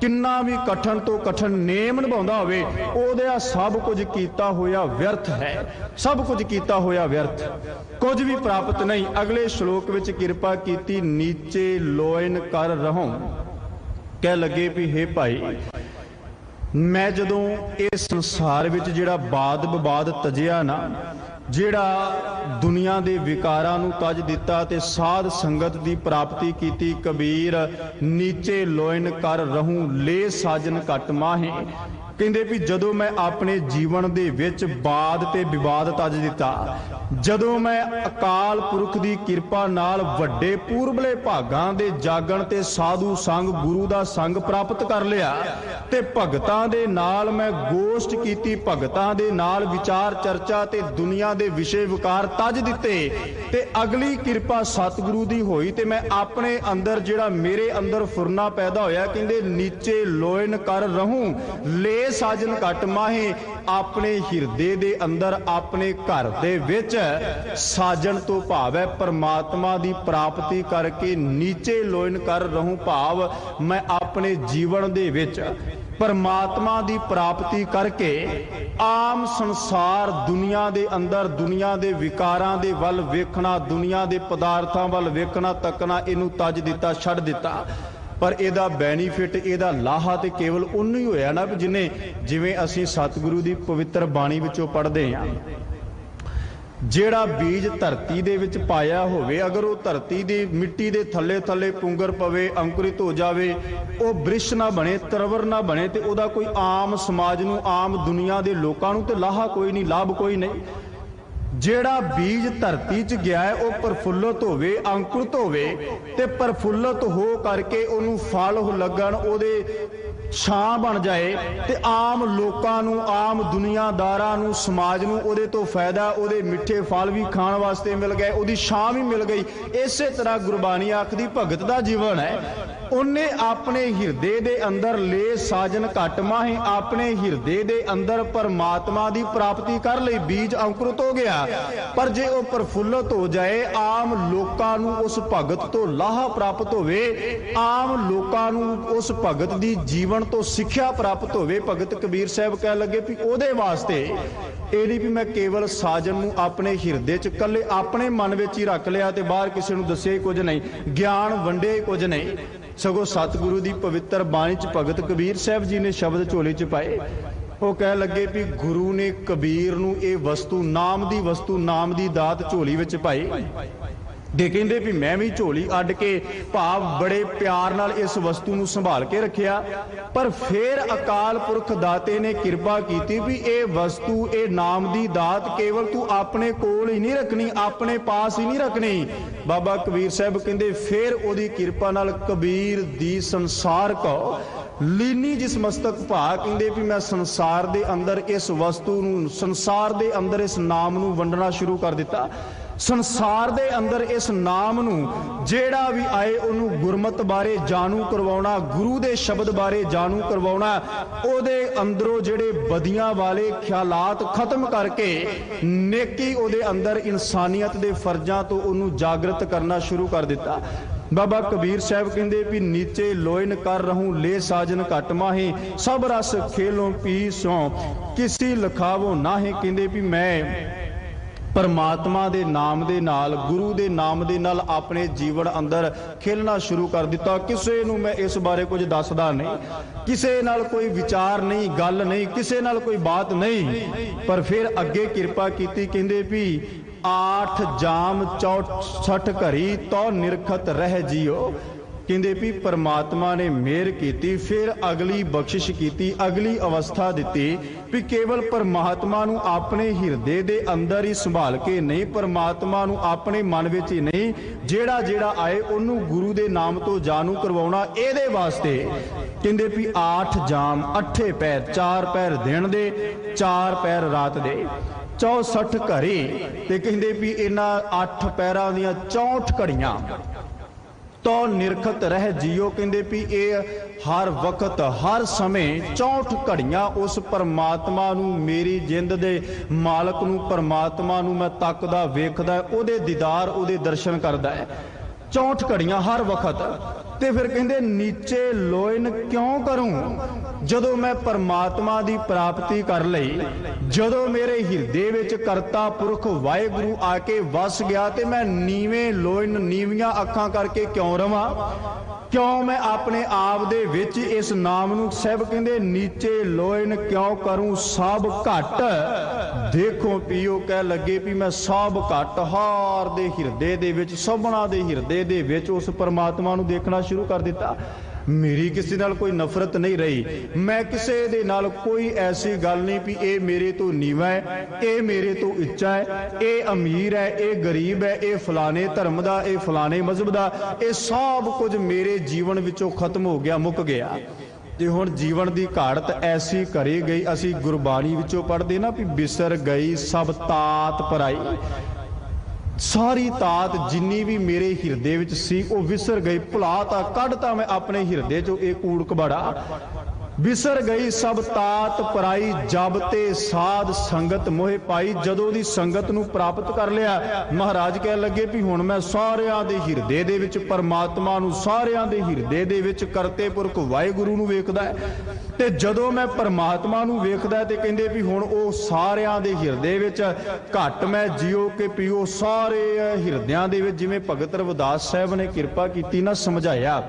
किन्ना भी कठन तो कठन नेम निभाउंदा होवे, ओहदा सब कुछ कीता होया व्यर्थ है, सब कुछ कीता होया व्यर्थ, कुछ भी प्राप्त नहीं। अगले श्लोक विच किरपा कीती नीचे लोयन कर रहो, कह लगे भी हे भाई मैं जदों इस संसार विच जिहड़ा बाद विवाद तजिया ना, जिहड़ा दुनिया दे विकारां नूं तज दिता ते साध संगत दी प्राप्ति कीती, कबीर नीचे लोयन कर रहूं ले साजन घट माहे, कहंदे भी जदों मैं अपने जीवन दे विच बाद ते विवाद तज दिता, जदों मैं अकाल पुरख दी किरपा नाल वड्डे पूरबले भागां दे जागण ते साधु संग गुरु दा संग प्राप्त कर लिया, ते भगतां दे नाल मैं गोष्ठ कीती, भगतां दे नाल विचार चर्चा ते दुनिया दे विषय विकार तज दिते, ते अगली किरपा सतगुरु दी होई ते मैं अपने अंदर जिहड़ा मेरे अंदर फुरना पैदा होया, कहंदे नीचे लोयन कर रहूं ले साजन घट माहे, अपने हिरदे दे अंदर अपने घर दे विच साजन तो भाव है परमात्मा दी प्राप्ति करके नीचे लोयन कर रहूं, भाव मैं अपने जीवन दे विच परमात्मा दी प्राप्ति करके आम संसार दुनिया दे अंदर दुनिया दे विकारां दे वल वेखना, दुनिया दे पदार्थां वल वेखना तकना इनू तज दिता, छड़ दिता। पर इहदा बैनीफिट इहदा लाहा ते केवल उन्नू ही होया ना जिन्हें, जिवें असीं सतगुरु दी पवित्र बाणी विचों पढ़दे हां ਜਿਹੜਾ ਬੀਜ ਧਰਤੀ ਦੇ ਵਿੱਚ ਪਾਇਆ ਹੋਵੇ, ਅਗਰ ਉਹ ਧਰਤੀ ਦੀ ਮਿੱਟੀ ਦੇ ਥੱਲੇ ਥੱਲੇ ਪੁੰਗਰ ਪਵੇ, ਅੰਕੁਰਿਤ ਹੋ ਜਾਵੇ, ਉਹ ਬ੍ਰਿਸ਼ ਨਾ ਬਣੇ, ਤਰਵਰ ਨਾ ਬਣੇ, ਤੇ ਉਹਦਾ ਕੋਈ ਆਮ ਸਮਾਜ ਨੂੰ, ਆਮ ਦੁਨੀਆ ਦੇ ਲੋਕਾਂ ਨੂੰ ਤੇ ਲਾਹਾ ਕੋਈ ਨਹੀਂ, ਲਾਭ ਕੋਈ ਨਹੀਂ। ਜਿਹੜਾ ਬੀਜ ਧਰਤੀ 'ਚ ਗਿਆ ਹੈ ਉਹ ਪ੍ਰਫੁੱਲਤ ਹੋਵੇ, ਅੰਕੁਰਿਤ ਹੋਵੇ, ਤੇ ਪ੍ਰਫੁੱਲਤ ਹੋ ਕਰਕੇ ਉਹਨੂੰ ਫਲ ਲੱਗਣ, ਉਹਦੇ ਛਾਂ ਬਣ ਜਾਏ, ਤੇ ਆਮ ਲੋਕਾਂ ਨੂੰ, ਆਮ ਦੁਨੀਆਦਾਰਾਂ ਨੂੰ, ਸਮਾਜ ਨੂੰ ਉਹਦੇ ਤੋਂ ਫਾਇਦਾ, ਉਹਦੇ ਮਿੱਠੇ ਫਲ ਵੀ ਖਾਣ ਵਾਸਤੇ ਮਿਲ ਗਏ, ਉਹਦੀ ਛਾਂ ਵੀ ਮਿਲ ਗਈ। ਇਸੇ ਤਰ੍ਹਾਂ ਗੁਰਬਾਣੀ ਆਖਦੀ ਭਗਤ ਦਾ ਜੀਵਨ ਹੈ। ਉਹਨੇ ਆਪਣੇ ਹਿਰਦੇ ਦੇ ਅੰਦਰ ਲੈ ਸਾਜਨ ਘਟ ਮਾਹੇ, ਆਪਣੇ ਹਿਰਦੇ ਦੇ ਅੰਦਰ ਪਰਮਾਤਮਾ ਦੀ ਪ੍ਰਾਪਤੀ ਕਰ ਲਈ, ਬੀਜ ਅੰਕੁਰਿਤ ਹੋ ਗਿਆ। ਪਰ ਜੇ ਉਹ ਪ੍ਰਫੁੱਲਤ ਹੋ ਜਾਏ, ਆਮ ਲੋਕਾਂ ਨੂੰ ਉਸ ਭਗਤ ਤੋਂ ਲਾਹਾ ਪ੍ਰਾਪਤ ਹੋਵੇ, ਆਮ ਲੋਕਾਂ ਨੂੰ ਉਸ ਭਗਤ ਦੀ ਜੀਵਨ ਤੋਂ ਸਿੱਖਿਆ ਪ੍ਰਾਪਤ ਹੋਵੇ। ਭਗਤ ਕਬੀਰ ਸਾਹਿਬ ਕਹਿ ਲੱਗੇ ਵੀ ਉਹਦੇ ਵਾਸਤੇ ਇਹ ਨਹੀਂ ਵੀ ਮੈਂ ਕੇਵਲ ਸਾਜਨ ਨੂੰ ਆਪਣੇ ਹਿਰਦੇ 'ਚ ਇਕੱਲੇ ਆਪਣੇ ਮਨ ਵਿੱਚ ਹੀ ਰੱਖ ਲਿਆ ਤੇ ਬਾਹਰ ਕਿਸੇ ਨੂੰ ਦੱਸਿਆ ਹੀ ਕੁਝ ਨਹੀਂ, ਗਿਆਨ ਵੰਡਿਆ ਹੀ ਕੁਝ ਨਹੀਂ। ਸਗੋਂ ਸਤਿਗੁਰੂ ਦੀ ਪਵਿੱਤਰ ਬਾਣੀ 'ਚ ਭਗਤ ਕਬੀਰ ਸਾਹਿਬ ਜੀ ਨੇ ਸ਼ਬਦ ਝੋਲੇ 'ਚ ਪਾਏ। ਉਹ ਕਹਿ ਲੱਗੇ ਵੀ ਗੁਰੂ ਨੇ ਕਬੀਰ ਨੂੰ ਇਹ ਵਸਤੂ, ਨਾਮ ਦੀ ਵਸਤੂ, ਨਾਮ ਦੀ ਦਾਤ ਝੋਲੀ ਵਿੱਚ ਪਾਈ, ਤੇ ਕਹਿੰਦੇ ਵੀ ਮੈਂ ਵੀ ਝੋਲੀ ਅੱਡ ਕੇ, ਭਾਵ ਬੜੇ ਪਿਆਰ ਨਾਲ ਇਸ ਵਸਤੂ ਨੂੰ ਸੰਭਾਲ ਕੇ ਰੱਖਿਆ। ਪਰ ਫਿਰ ਅਕਾਲ ਪੁਰਖ ਦਾਤੇ ਨੇ ਕਿਰਪਾ ਕੀਤੀ ਵੀ ਇਹ ਵਸਤੂ, ਇਹ ਨਾਮ ਦੀ ਦਾਤ ਕੇਵਲ ਤੂੰ ਆਪਣੇ ਕੋਲ ਹੀ ਨਹੀਂ ਰੱਖਣੀ, ਆਪਣੇ ਪਾਸ ਹੀ ਨਹੀਂ ਰੱਖਣੀ। ਬਾਬਾ ਕਬੀਰ ਸਾਹਿਬ ਕਹਿੰਦੇ ਫਿਰ ਉਹਦੀ ਕਿਰਪਾ ਨਾਲ ਕਬੀਰ ਦੀ ਸੰਸਾਰ ਕੋ ਲੀਨੀ ਜਿਸ ਮਸਤਕ ਭਾ, ਕਹਿੰਦੇ ਵੀ ਮੈਂ ਸੰਸਾਰ ਦੇ ਅੰਦਰ ਇਸ ਵਸਤੂ ਨੂੰ, ਸੰਸਾਰ ਦੇ ਅੰਦਰ ਇਸ ਨਾਮ ਨੂੰ ਵੰਡਣਾ ਸ਼ੁਰੂ ਕਰ ਦਿੱਤਾ। ਸੰਸਾਰ ਦੇ ਅੰਦਰ ਇਸ ਨਾਮ ਨੂੰ ਜਿਹੜਾ ਵੀ ਆਏ ਉਹਨੂੰ ਗੁਰਮਤ ਬਾਰੇ ਜਾਣੂ ਕਰਵਾਉਣਾ, ਗੁਰੂ ਦੇ ਸ਼ਬਦ ਬਾਰੇ ਜਾਣੂ ਕਰਵਾਉਣਾ, ਉਹਦੇ ਅੰਦਰੋਂ ਜਿਹੜੇ ਬਦੀਆਂ ਵਾਲੇ ਖਿਆਲਾਤ ਖਤਮ ਕਰਕੇ ਨੇਕੀ ਉਹਦੇ ਅੰਦਰ, ਇਨਸਾਨੀਅਤ ਦੇ ਫਰਜ਼ਾਂ ਤੋਂ ਉਹਨੂੰ ਜਾਗਰਤ ਕਰਨਾ ਸ਼ੁਰੂ ਕਰ ਦਿੱਤਾ। ਬਾਬਾ ਕਬੀਰ ਸਾਹਿਬ ਕਹਿੰਦੇ ਵੀ ਨੀਚੇ ਲੋਇਨ ਕਰ ਰਹੂੰ ਲੈ ਸਾਜਨ ਘਟ ਮਾਹੇ, ਸਭ ਰਸ ਖੇਲੋਂ ਪੀ ਸੋ ਕਿਸੀ ਲਖਾਵੋ ਨਾਹੇ। ਕਹਿੰਦੇ ਵੀ ਮੈਂ ਪਰਮਾਤਮਾ ਦੇ ਨਾਮ ਦੇ ਨਾਲ, ਗੁਰੂ ਦੇ ਨਾਮ ਦੇ ਨਾਲ ਆਪਣੇ ਜੀਵਨ ਅੰਦਰ ਖੇਲਣਾ ਸ਼ੁਰੂ ਕਰ ਦਿੱਤਾ। ਕਿਸੇ ਨੂੰ ਮੈਂ ਇਸ ਬਾਰੇ ਕੁਝ ਦੱਸਦਾ ਨਹੀਂ, ਕਿਸੇ ਨਾਲ ਕੋਈ ਵਿਚਾਰ ਨਹੀਂ, ਗੱਲ ਨਹੀਂ, ਕਿਸੇ ਨਾਲ ਕੋਈ ਬਾਤ ਨਹੀਂ। ਪਰ ਫਿਰ ਅੱਗੇ ਕਿਰਪਾ ਕੀਤੀ, ਕਹਿੰਦੇ ਵੀ 8 ਜਾਮ 64 ਘੜੀ ਤੋ ਨਿਰਖਤ ਰਹਿ ਜਿਓ। ਕਹਿੰਦੇ ਵੀ ਪਰਮਾਤਮਾ ਨੇ ਮਿਹਰ ਕੀਤੀ, ਫਿਰ ਅਗਲੀ ਬਖਸ਼ਿਸ਼ ਕੀਤੀ, ਅਗਲੀ ਅਵਸਥਾ ਦਿੱਤੀ ਵੀ ਕੇਵਲ ਪਰਮਾਤਮਾ ਨੂੰ ਆਪਣੇ ਹਿਰਦੇ ਦੇ ਅੰਦਰ ਹੀ ਸੰਭਾਲ ਕੇ ਨਹੀਂ, ਪਰਮਾਤਮਾ ਨੂੰ ਆਪਣੇ ਮਨ ਵਿੱਚ ਹੀ ਨਹੀਂ, ਜਿਹੜਾ ਜਿਹੜਾ ਆਏ ਉਹਨੂੰ ਗੁਰੂ ਦੇ ਨਾਮ ਤੋਂ ਜਾਣੂ ਕਰਵਾਉਣਾ। ਇਹਦੇ ਵਾਸਤੇ ਕਹਿੰਦੇ ਵੀ 8 ਜਾਮ, 8 ਪੈਰ, 4 ਪੈਰ ਦਿਨ ਦੇ, 4 ਪੈਰ ਰਾਤ ਦੇ, 64 ਘੜੀ, ਤੇ ਕਹਿੰਦੇ ਵੀ ਇਹਨਾਂ 8 ਪੈਰਾਂ ਦੀਆਂ 64 ਘੜੀਆਂ ਤੋ ਨਿਰਖਤ ਰਹਿ ਜਿਓ। ਕਹਿੰਦੇ ਵੀ ਇਹ ਹਰ ਵਕਤ, ਹਰ ਸਮੇਂ 64 ਘੜੀਆਂ ਉਸ ਪਰਮਾਤਮਾ ਨੂੰ, ਮੇਰੀ ਜਿੰਦ ਦੇ ਮਾਲਕ ਨੂੰ, ਪਰਮਾਤਮਾ ਨੂੰ ਮੈਂ ਤੱਕਦਾ, ਵੇਖਦਾ, ਉਹਦੇ ਦੀਦਾਰ, ਉਹਦੇ ਦਰਸ਼ਨ ਕਰਦਾ ਹੈ। 64 ਘੜੀਆਂ ਹਰ ਵਕਤ। ਤੇ ਫਿਰ ਕਹਿੰਦੇ ਨੀਚੇ ਲੋਇਨ ਕਿਉਂ ਕਰੂੰ, ਜਦੋਂ ਮੈਂ ਪਰਮਾਤਮਾ ਦੀ ਪ੍ਰਾਪਤੀ ਕਰ ਲਈ, ਜਦੋਂ ਮੇਰੇ ਹਿਰਦੇ ਵਿੱਚ ਕਰਤਾ ਪੁਰਖ ਵਾਹਿਗੁਰੂ ਆ ਕੇ ਵਸ ਗਿਆ, ਤੇ ਮੈਂ ਨੀਵੇਂ ਲੋਇਨ, ਨੀਵੀਆਂ ਅੱਖਾਂ ਕਰਕੇ ਕਿਉਂ ਰਵਾਂ, ਕਿਉਂ ਮੈਂ ਆਪਣੇ ਆਪ ਦੇ ਵਿੱਚ ਇਸ ਨਾਮ ਨੂੰ, ਸਾਹਿਬ ਕਹਿੰਦੇ ਨੀਚੇ ਲੋਇਨ ਕਿਉਂ ਕਰੂੰ ਸਭ ਘਟ ਦੇਖੋ ਪੀਓ। ਕਹਿ ਲੱਗੇ ਵੀ ਮੈਂ ਸਭ ਘਟ ਹਾਰ ਦੇ ਹਿਰਦੇ ਦੇ ਵਿੱਚ, ਸਭਨਾ ਦੇ ਹਿਰਦੇ ਦੇ ਵਿੱਚ ਉਸ ਪਰਮਾਤਮਾ ਨੂੰ ਦੇਖਣਾ ਸ਼ੁਰੂ ਕਰ ਦਿੱਤਾ। ਮੇਰੀ ਕਿਸੇ ਨਾਲ ਕੋਈ ਨਫ਼ਰਤ ਨਹੀਂ ਰਹੀ, ਮੈਂ ਕਿਸੇ ਦੇ ਨਾਲ ਕੋਈ ਐਸੀ ਗੱਲ ਨਹੀਂ ਵੀ ਇਹ ਮੇਰੇ ਤੋਂ ਨੀਵਾਂ ਹੈ, ਇਹ ਮੇਰੇ ਤੋਂ ਉੱਚਾ ਹੈ, ਇਹ ਅਮੀਰ ਹੈ, ਇਹ ਗਰੀਬ ਹੈ, ਇਹ ਫਲਾਣੇ ਧਰਮ ਦਾ, ਇਹ ਫਲਾਣੇ ਮਜ਼ਹਬ ਦਾ। ਇਹ ਸਭ ਕੁਝ ਮੇਰੇ ਜੀਵਨ ਵਿੱਚੋਂ ਖਤਮ ਹੋ ਗਿਆ, ਮੁੱਕ ਗਿਆ। ਤੇ ਹੁਣ ਜੀਵਨ ਦੀ ਘਾੜਤ ਐਸੀ ਕਰੀ ਗਈ, ਅਸੀਂ ਗੁਰਬਾਣੀ ਵਿੱਚੋਂ ਪੜ੍ਹਦੇ ਨਾ ਵੀ ਵਿਸਰ ਗਈ ਸਭ ਤਾਤ ਪਰਾਈ। ਸਾਰੀ ਤਾਤ ਜਿੰਨੀ ਵੀ ਮੇਰੇ ਹਿਰਦੇ ਵਿੱਚ ਸੀ ਉਹ ਵਿਸਰ ਗਈ, ਭੁਲਾਤਾ, ਕੱਢਤਾ ਮੈਂ ਆਪਣੇ ਹਿਰਦੇ ਚੋਂ ਇਹ ਕੂੜ ਕਬਾੜਾ। ਵਿਸਰ ਗਈ ਸਭ ਤਾਤ ਪਰਾਈ, ਜਬ ਤੇ ਸਾਧ ਸੰਗਤ ਮੋਹਿ ਪਾਈ। ਜਦੋਂ ਦੀ ਸੰਗਤ ਨੂੰ ਪ੍ਰਾਪਤ ਕਰ ਲਿਆ, ਮਹਾਰਾਜ ਕਹਿ ਲੱਗੇ ਵੀ ਹੁਣ ਮੈਂ ਸਾਰਿਆਂ ਦੇ ਹਿਰਦੇ ਦੇ ਵਿੱਚ ਪਰਮਾਤਮਾ ਨੂੰ, ਸਾਰਿਆਂ ਦੇ ਹਿਰਦੇ ਦੇ ਵਿੱਚ ਕਰਤੇ ਪੁਰਖ ਵਾਹਿਗੁਰੂ ਨੂੰ ਵੇਖਦਾ ਹੈ। ਤੇ ਜਦੋਂ ਮੈਂ ਪਰਮਾਤਮਾ ਨੂੰ ਵੇਖਦਾ ਤੇ ਕਹਿੰਦੇ ਵੀ ਹੁਣ ਉਹ ਸਾਰਿਆਂ ਦੇ ਹਿਰਦੇ ਵਿੱਚ ਘਟ ਮੈਂ ਜਿਉ ਕੇ ਪੀਓ, ਸਾਰੇ ਹਿਰਦਿਆਂ ਦੇ ਵਿੱਚ, ਜਿਵੇਂ ਭਗਤ ਰਵਿਦਾਸ ਸਾਹਿਬ ਨੇ ਕਿਰਪਾ ਕੀਤੀ ਨਾ ਸਮਝਾਇਆ।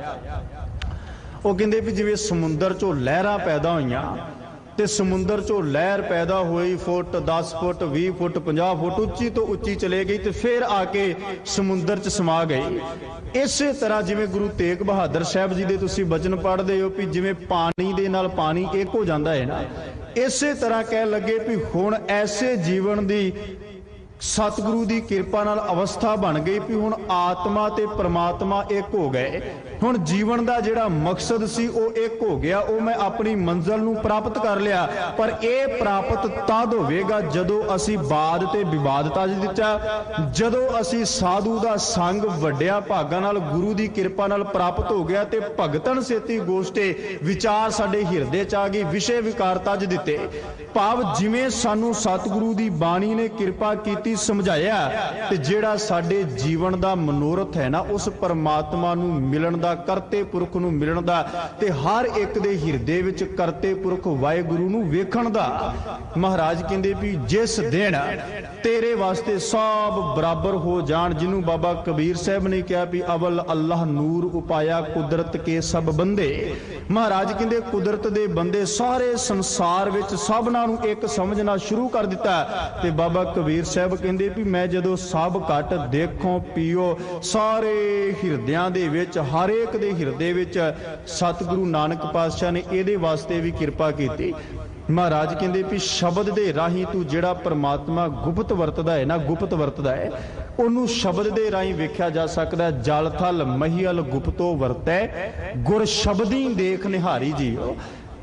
ਉਹ ਕਹਿੰਦੇ ਵੀ ਜਿਵੇਂ ਸਮੁੰਦਰ ਚੋਂ ਲਹਿਰਾਂ ਪੈਦਾ ਹੋਈਆਂ, ਤੇ ਸਮੁੰਦਰ ਚੋਂ ਲਹਿਰ ਪੈਦਾ ਹੋਈ, ਫੁੱਟ 10 ਫੁੱਟ 20 ਫੁੱਟ 50 ਫੁੱਟ ਉੱਚੀ ਤੋਂ ਉੱਚੀ ਚਲੇ ਗਈ ਤੇ ਫਿਰ ਆ ਕੇ ਸਮੁੰਦਰ 'ਚ ਸਮਾ ਗਈ। ਇਸੇ ਤਰ੍ਹਾਂ ਜਿਵੇਂ ਗੁਰੂ ਤੇਗ ਬਹਾਦਰ ਸਾਹਿਬ ਜੀ ਦੇ ਤੁਸੀਂ ਬਚਨ ਪੜ੍ਹਦੇ ਹੋ ਵੀ ਜਿਵੇਂ ਪਾਣੀ ਦੇ ਨਾਲ ਪਾਣੀ ਇੱਕ ਹੋ ਜਾਂਦਾ ਹੈ ਨਾ, ਇਸੇ ਤਰ੍ਹਾਂ ਕਹਿ ਲੱਗੇ ਵੀ ਹੁਣ ਐਸੇ ਜੀਵਨ ਦੀ ਸਤਿਗੁਰੂ ਦੀ ਕਿਰਪਾ ਨਾਲ ਅਵਸਥਾ ਬਣ ਗਈ ਵੀ ਹੁਣ ਆਤਮਾ ਤੇ ਪ੍ਰਮਾਤਮਾ ਇੱਕ ਹੋ ਗਏ। ਹੁਣ ਜੀਵਨ ਦਾ ਜਿਹੜਾ ਮਕਸਦ ਸੀ ਉਹ ਇੱਕ ਹੋ ਗਿਆ, ਉਹ ਮੈਂ ਆਪਣੀ ਮੰਜ਼ਿਲ ਨੂੰ ਪ੍ਰਾਪਤ ਕਰ ਲਿਆ। ਪਰ ਇਹ ਪ੍ਰਾਪਤ ਤਦ ਹੋਵੇਗਾ ਜਦੋਂ ਅਸੀਂ ਬਾਦ ਤੇ ਵਿਵਾਦ ਤਜ ਦਿੱਤਾ, ਜਦੋਂ ਅਸੀਂ ਸਾਧੂ ਦਾ ਸੰਗ ਵੱਡਿਆ ਭਾਗਾਂ ਨਾਲ ਗੁਰੂ ਦੀ ਕਿਰਪਾ ਨਾਲ ਪ੍ਰਾਪਤ ਹੋ ਗਿਆ ਤੇ ਭਗਤਨ ਸੇਤੀ ਗੋਸ਼ਟੇ ਵਿਚਾਰ ਸਾਡੇ ਹਿਰਦੇ ਚ ਆ ਗਈ, ਵਿਸ਼ੇ ਵਿਕਾਰ ਤਜ ਦਿੱਤੇ। ਭਾਵ ਜਿਵੇਂ ਸਾਨੂੰ ਸਤਿਗੁਰੂ ਦੀ ਬਾਣੀ ਨੇ ਕਿਰਪਾ ਕੀਤੀ ਸਮਝਾਇਆ ਤੇ ਜਿਹੜਾ ਸਾਡੇ ਜੀਵਨ ਦਾ ਮਨੋਰਥ ਹੈ ਨਾ ਉਸ ਪਰਮਾਤਮਾ ਨੂੰ ਮਿਲਣ ਦਾ, ਕਰਤੇ ਪੁਰਖ ਨੂੰ ਮਿਲਣ ਦਾ ਤੇ ਹਰ ਇੱਕ ਦੇ ਹਿਰਦੇ ਵਿੱਚ ਕਰਤੇ ਪੁਰਖ ਵਾਹਿਗੁਰੂ ਨੂੰ ਵੇਖਣ ਦਾ। ਮਹਾਰਾਜ ਕਹਿੰਦੇ ਵੀ ਜਿਸ ਦਿਨ ਤੇਰੇ ਵਾਸਤੇ ਸਭ ਬਰਾਬਰ ਹੋ ਜਾਣ, ਜਿਹਨੂੰ ਬਾਬਾ ਕਬੀਰ ਸਾਹਿਬ ਨੇ ਕਿਹਾ ਵੀ ਅਵਲ ਅੱਲਾਹ ਨੂਰ ਉਪਾਇਆ ਕੁਦਰਤ ਕੇ ਸਭ ਬੰਦੇ। ਮਹਾਰਾਜ ਕਹਿੰਦੇ ਕੁਦਰਤ ਦੇ ਬੰਦੇ ਸਾਰੇ ਸੰਸਾਰ ਵਿੱਚ ਸਭਨਾਂ ਨੂੰ ਇੱਕ ਸਮਝਣਾ ਸ਼ੁਰੂ ਕਰ ਦਿੱਤਾ। ਤੇ ਬਾਬਾ ਕਬੀਰ ਸਾਹਿਬ ਕਹਿੰਦੇ ਵੀ ਮੈਂ ਜਦੋਂ ਸਭ ਘਟ ਦੇਖੋ ਪੀਓ ਸਾਰੇ ਹਿਰਦਿਆਂ ਦੇ ਵਿੱਚ, ਹਰ ਇੱਕ ਦੇ ਹਿਰਦੇ ਵਿੱਚ ਸਤਿਗੁਰੂ ਨਾਨਕ ਪਾਤਸ਼ਾਹ ਨੇ ਇਹਦੇ ਵਾਸਤੇ ਵੀ ਕਿਰਪਾ ਕੀਤੀ। ਮਹਾਰਾਜ ਕਹਿੰਦੇ ਵੀ ਸ਼ਬਦ ਦੇ ਰਾਹੀਂ ਤੂੰ ਜਿਹੜਾ ਪਰਮਾਤਮਾ ਗੁਪਤ ਵਰਤਦਾ ਹੈ ਨਾ, ਗੁਪਤ ਵਰਤਦਾ ਹੈ, ਉਹਨੂੰ ਸ਼ਬਦ ਦੇ ਰਾਹੀਂ ਵੇਖਿਆ ਜਾ ਸਕਦਾ। ਜਲ ਥਲ ਮਹੀਲ ਗੁਪਤੋ ਵਰਤੈ ਗੁਰ ਸ਼ਬਦੀ ਦੇਖ ਨਿਹਾਰੀ ਜੀਓ।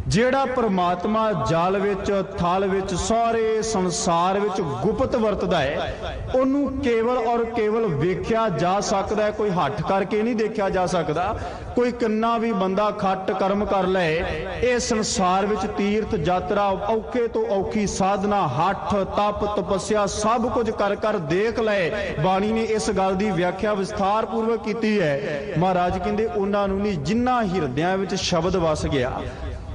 ਜਿਹੜਾ ਪਰਮਾਤਮਾ ਜਲ ਵਿੱਚ, ਥਲ ਵਿੱਚ, ਸਾਰੇ ਸੰਸਾਰ ਵਿੱਚ ਗੁਪਤ ਵਰਤਦਾ ਹੈ, ਉਹਨੂੰ ਕੇਵਲ ਔਰ ਕੇਵਲ ਵੇਖਿਆ ਜਾ ਸਕਦਾ ਹੈ। ਕੋਈ ਹੱਠ ਕਰਕੇ ਨਹੀਂ ਦੇਖਿਆ ਜਾ ਸਕਦਾ। ਕੋਈ ਕਿੰਨਾ ਵੀ ਬੰਦਾ ਖੱਟ ਕਰਮ ਕਰ ਲਏ, ਇਹ ਸੰਸਾਰ ਵਿੱਚ ਤੀਰਥ ਯਾਤਰਾ, ਔਖੇ ਤੋਂ ਔਖੀ ਸਾਧਨਾ, ਹੱਠ ਤਪ ਤਪੱਸਿਆ ਸਭ ਕੁਝ ਕਰ ਕਰ ਦੇਖ ਲਏ। ਬਾਣੀ ਨੇ ਇਸ ਗੱਲ ਦੀ ਵਿਆਖਿਆ ਵਿਸਥਾਰ ਪੂਰਵਕ ਕੀਤੀ ਹੈ। ਮਹਾਰਾਜ ਕਹਿੰਦੇ ਉਹਨਾਂ ਨੂੰ ਨਹੀਂ, ਜਿਨ੍ਹਾਂ ਹਿਰਦਿਆਂ ਵਿੱਚ ਸ਼ਬਦ ਵਸ ਗਿਆ,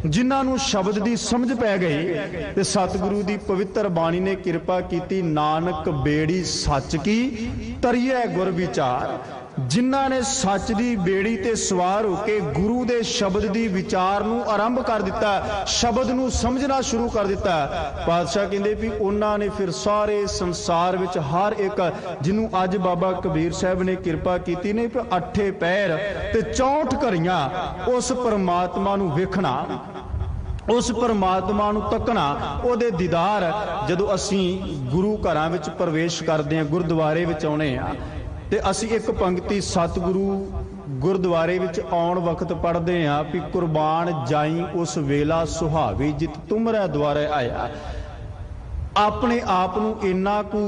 ਜਿਨ੍ਹਾਂ ਨੂੰ ਸ਼ਬਦ ਦੀ ਸਮਝ ਪੈ ਗਈ ਤੇ ਸਤਿਗੁਰੂ ਦੀ ਪਵਿੱਤਰ ਬਾਣੀ ਨੇ ਕਿਰਪਾ ਕੀਤੀ। ਨਾਨਕ ਬੇੜੀ ਸੱਚ ਕੀ ਤਰੀਐ ਗੁਰ ਵਿਚਾਰ। ਜਿਨ੍ਹਾਂ ਨੇ ਸੱਚ ਦੀ ਬੇੜੀ ਤੇ ਸਵਾਰ ਹੋ ਕੇ ਗੁਰੂ ਦੇ ਸ਼ਬਦ ਦੀ ਵਿਚਾਰ ਨੂੰ ਆਰੰਭ ਕਰ ਦਿੱਤਾ, ਸ਼ਬਦ ਨੂੰ ਸਮਝਣਾ ਸ਼ੁਰੂ ਕਰ ਦਿੱਤਾ, ਪਾਤਸ਼ਾਹ ਕਹਿੰਦੇ ਵੀ ਉਹਨਾਂ ਨੇ ਫਿਰ ਸਾਰੇ ਸੰਸਾਰ ਵਿੱਚ ਹਰ ਇੱਕ, ਜਿਹਨੂੰ ਅੱਜ ਬਾਬਾ ਕਬੀਰ ਸਾਹਿਬ ਨੇ ਕਿਰਪਾ ਕੀਤੀ ਨੇ ਕਿ 8 ਪੈਰ ਤੇ 64 ਘੜੀਆਂ ਉਸ ਪਰਮਾਤਮਾ ਨੂੰ ਵੇਖਣਾ, ਉਸ ਪਰਮਾਤਮਾ ਨੂੰ ਤੱਕਣਾ, ਉਹਦੇ ਦੀਦਾਰ। ਜਦੋਂ ਅਸੀਂ ਗੁਰੂ ਘਰਾਂ ਵਿੱਚ ਪ੍ਰਵੇਸ਼ ਕਰਦੇ ਹਾਂ, ਗੁਰਦੁਆਰੇ ਵਿੱਚ ਆਉਣੇ ਆ ਤੇ ਅਸੀਂ ਇੱਕ ਪੰਕਤੀ ਸਤਿਗੁਰੂ ਗੁਰਦੁਆਰੇ ਵਿੱਚ ਆਉਣ ਵਕਤ ਪੜ੍ਹਦੇ ਹਾਂ ਵੀ ਕੁਰਬਾਨ ਜਾਈ ਉਸ ਵੇਲਾ ਸੁਹਾਵੀ ਜਿਤ ਤੁਮਰੇ ਦੁਆਰੇ ਆਇਆ। ਆਪਣੇ ਆਪ ਨੂੰ ਇੰਨਾ ਕੁ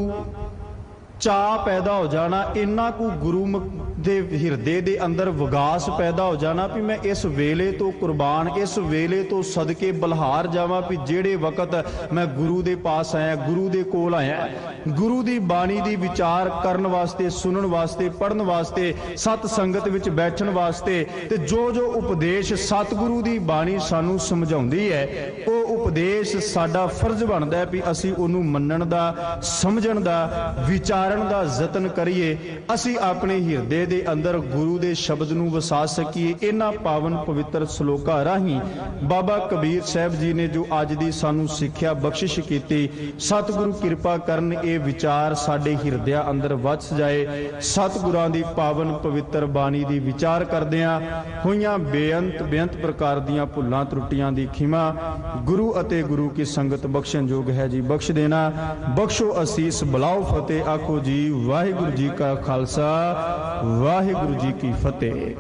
ਚਾਅ ਪੈਦਾ ਹੋ ਜਾਣਾ, ਇੰਨਾ ਕੁ ਗੁਰੂ ਦੇ ਹਿਰਦੇ ਦੇ ਅੰਦਰ ਵਿਗਾਸ ਪੈਦਾ ਹੋ ਜਾਣਾ ਵੀ ਮੈਂ ਇਸ ਵੇਲੇ ਤੋਂ ਕੁਰਬਾਨ, ਇਸ ਵੇਲੇ ਤੋਂ ਸਦਕੇ ਬਲਹਾਰ ਜਾਵਾਂ ਵੀ ਜਿਹੜੇ ਵਕਤ ਮੈਂ ਗੁਰੂ ਦੇ ਪਾਸ ਆਇਆ, ਗੁਰੂ ਦੇ ਕੋਲ ਆਇਆ, ਗੁਰੂ ਦੀ ਬਾਣੀ ਦੀ ਵਿਚਾਰ ਕਰਨ ਵਾਸਤੇ, ਸੁਣਨ ਵਾਸਤੇ, ਪੜ੍ਹਨ ਵਾਸਤੇ, ਸਤ ਸੰਗਤ ਵਿੱਚ ਬੈਠਣ ਵਾਸਤੇ, ਤੇ ਜੋ ਜੋ ਉਪਦੇਸ਼ ਸਤਿਗੁਰੂ ਦੀ ਬਾਣੀ ਸਾਨੂੰ ਸਮਝਾਉਂਦੀ ਹੈ, ਉਹ ਉਪਦੇਸ਼ ਸਾਡਾ ਫਰਜ਼ ਬਣਦਾ ਹੈ ਵੀ ਅਸੀਂ ਉਹਨੂੰ ਮੰਨਣ ਦਾ, ਸਮਝਣ ਦਾ, ਵਿਚਾਰਨ ਦਾ ਯਤਨ ਕਰੀਏ। ਅਸੀਂ ਆਪਣੇ ਹਿਰਦੇ ਦੇ ਅੰਦਰ ਗੁਰੂ ਦੇ ਸ਼ਬਦ ਨੂੰ ਵਸਾ ਸਕੀਏ। ਇਹਨਾਂ ਪਾਵਨ ਪਵਿੱਤਰ ਸ਼ਲੋਕਾਂ ਰਾਹੀਂ ਬਾਬਾ ਕਬੀਰ ਸਾਹਿਬ ਜੀ ਨੇ ਜੋ ਅੱਜ ਦੀ ਸਾਨੂੰ ਸਿੱਖਿਆ ਬਖਸ਼ਿਸ਼ ਕੀਤੀ, ਸਤਿਗੁਰੂ ਕਿਰਪਾ ਕਰਨ ਇਹ ਵਿਚਾਰ ਸਾਡੇ ਹਿਰਦਿਆਂ ਅੰਦਰ ਵਸ ਜਾਏ। ਸਤਿਗੁਰਾਂ ਦੀ ਪਾਵਨ ਪਵਿੱਤਰ ਬਾਣੀ ਦੀ ਵਿਚਾਰ ਕਰਦਿਆਂ ਹੋਈਆਂ ਬੇਅੰਤ ਪ੍ਰਕਾਰ ਦੀਆਂ ਭੁੱਲਾਂ ਤਰੁੱਟੀਆਂ ਦੀ ਖਿਮਾ ਗੁਰੂ ਅਤੇ ਗੁਰੂ ਕੀ ਸੰਗਤ ਬਖਸ਼ਣ ਯੋਗ ਹੈ ਜੀ, ਬਖਸ਼ ਦੇਣਾ। ਬਖਸ਼ੋ ਅਸੀਸ, ਬੁਲਾਓ ਫਤਿਹ, ਆਖੋ ਜੀ ਵਾਹਿਗੁਰੂ ਜੀ ਕਾ ਖਾਲਸਾ, ਵਾਹਿਗੁਰੂ ਜੀ ਕੀ ਫਤਿਹ।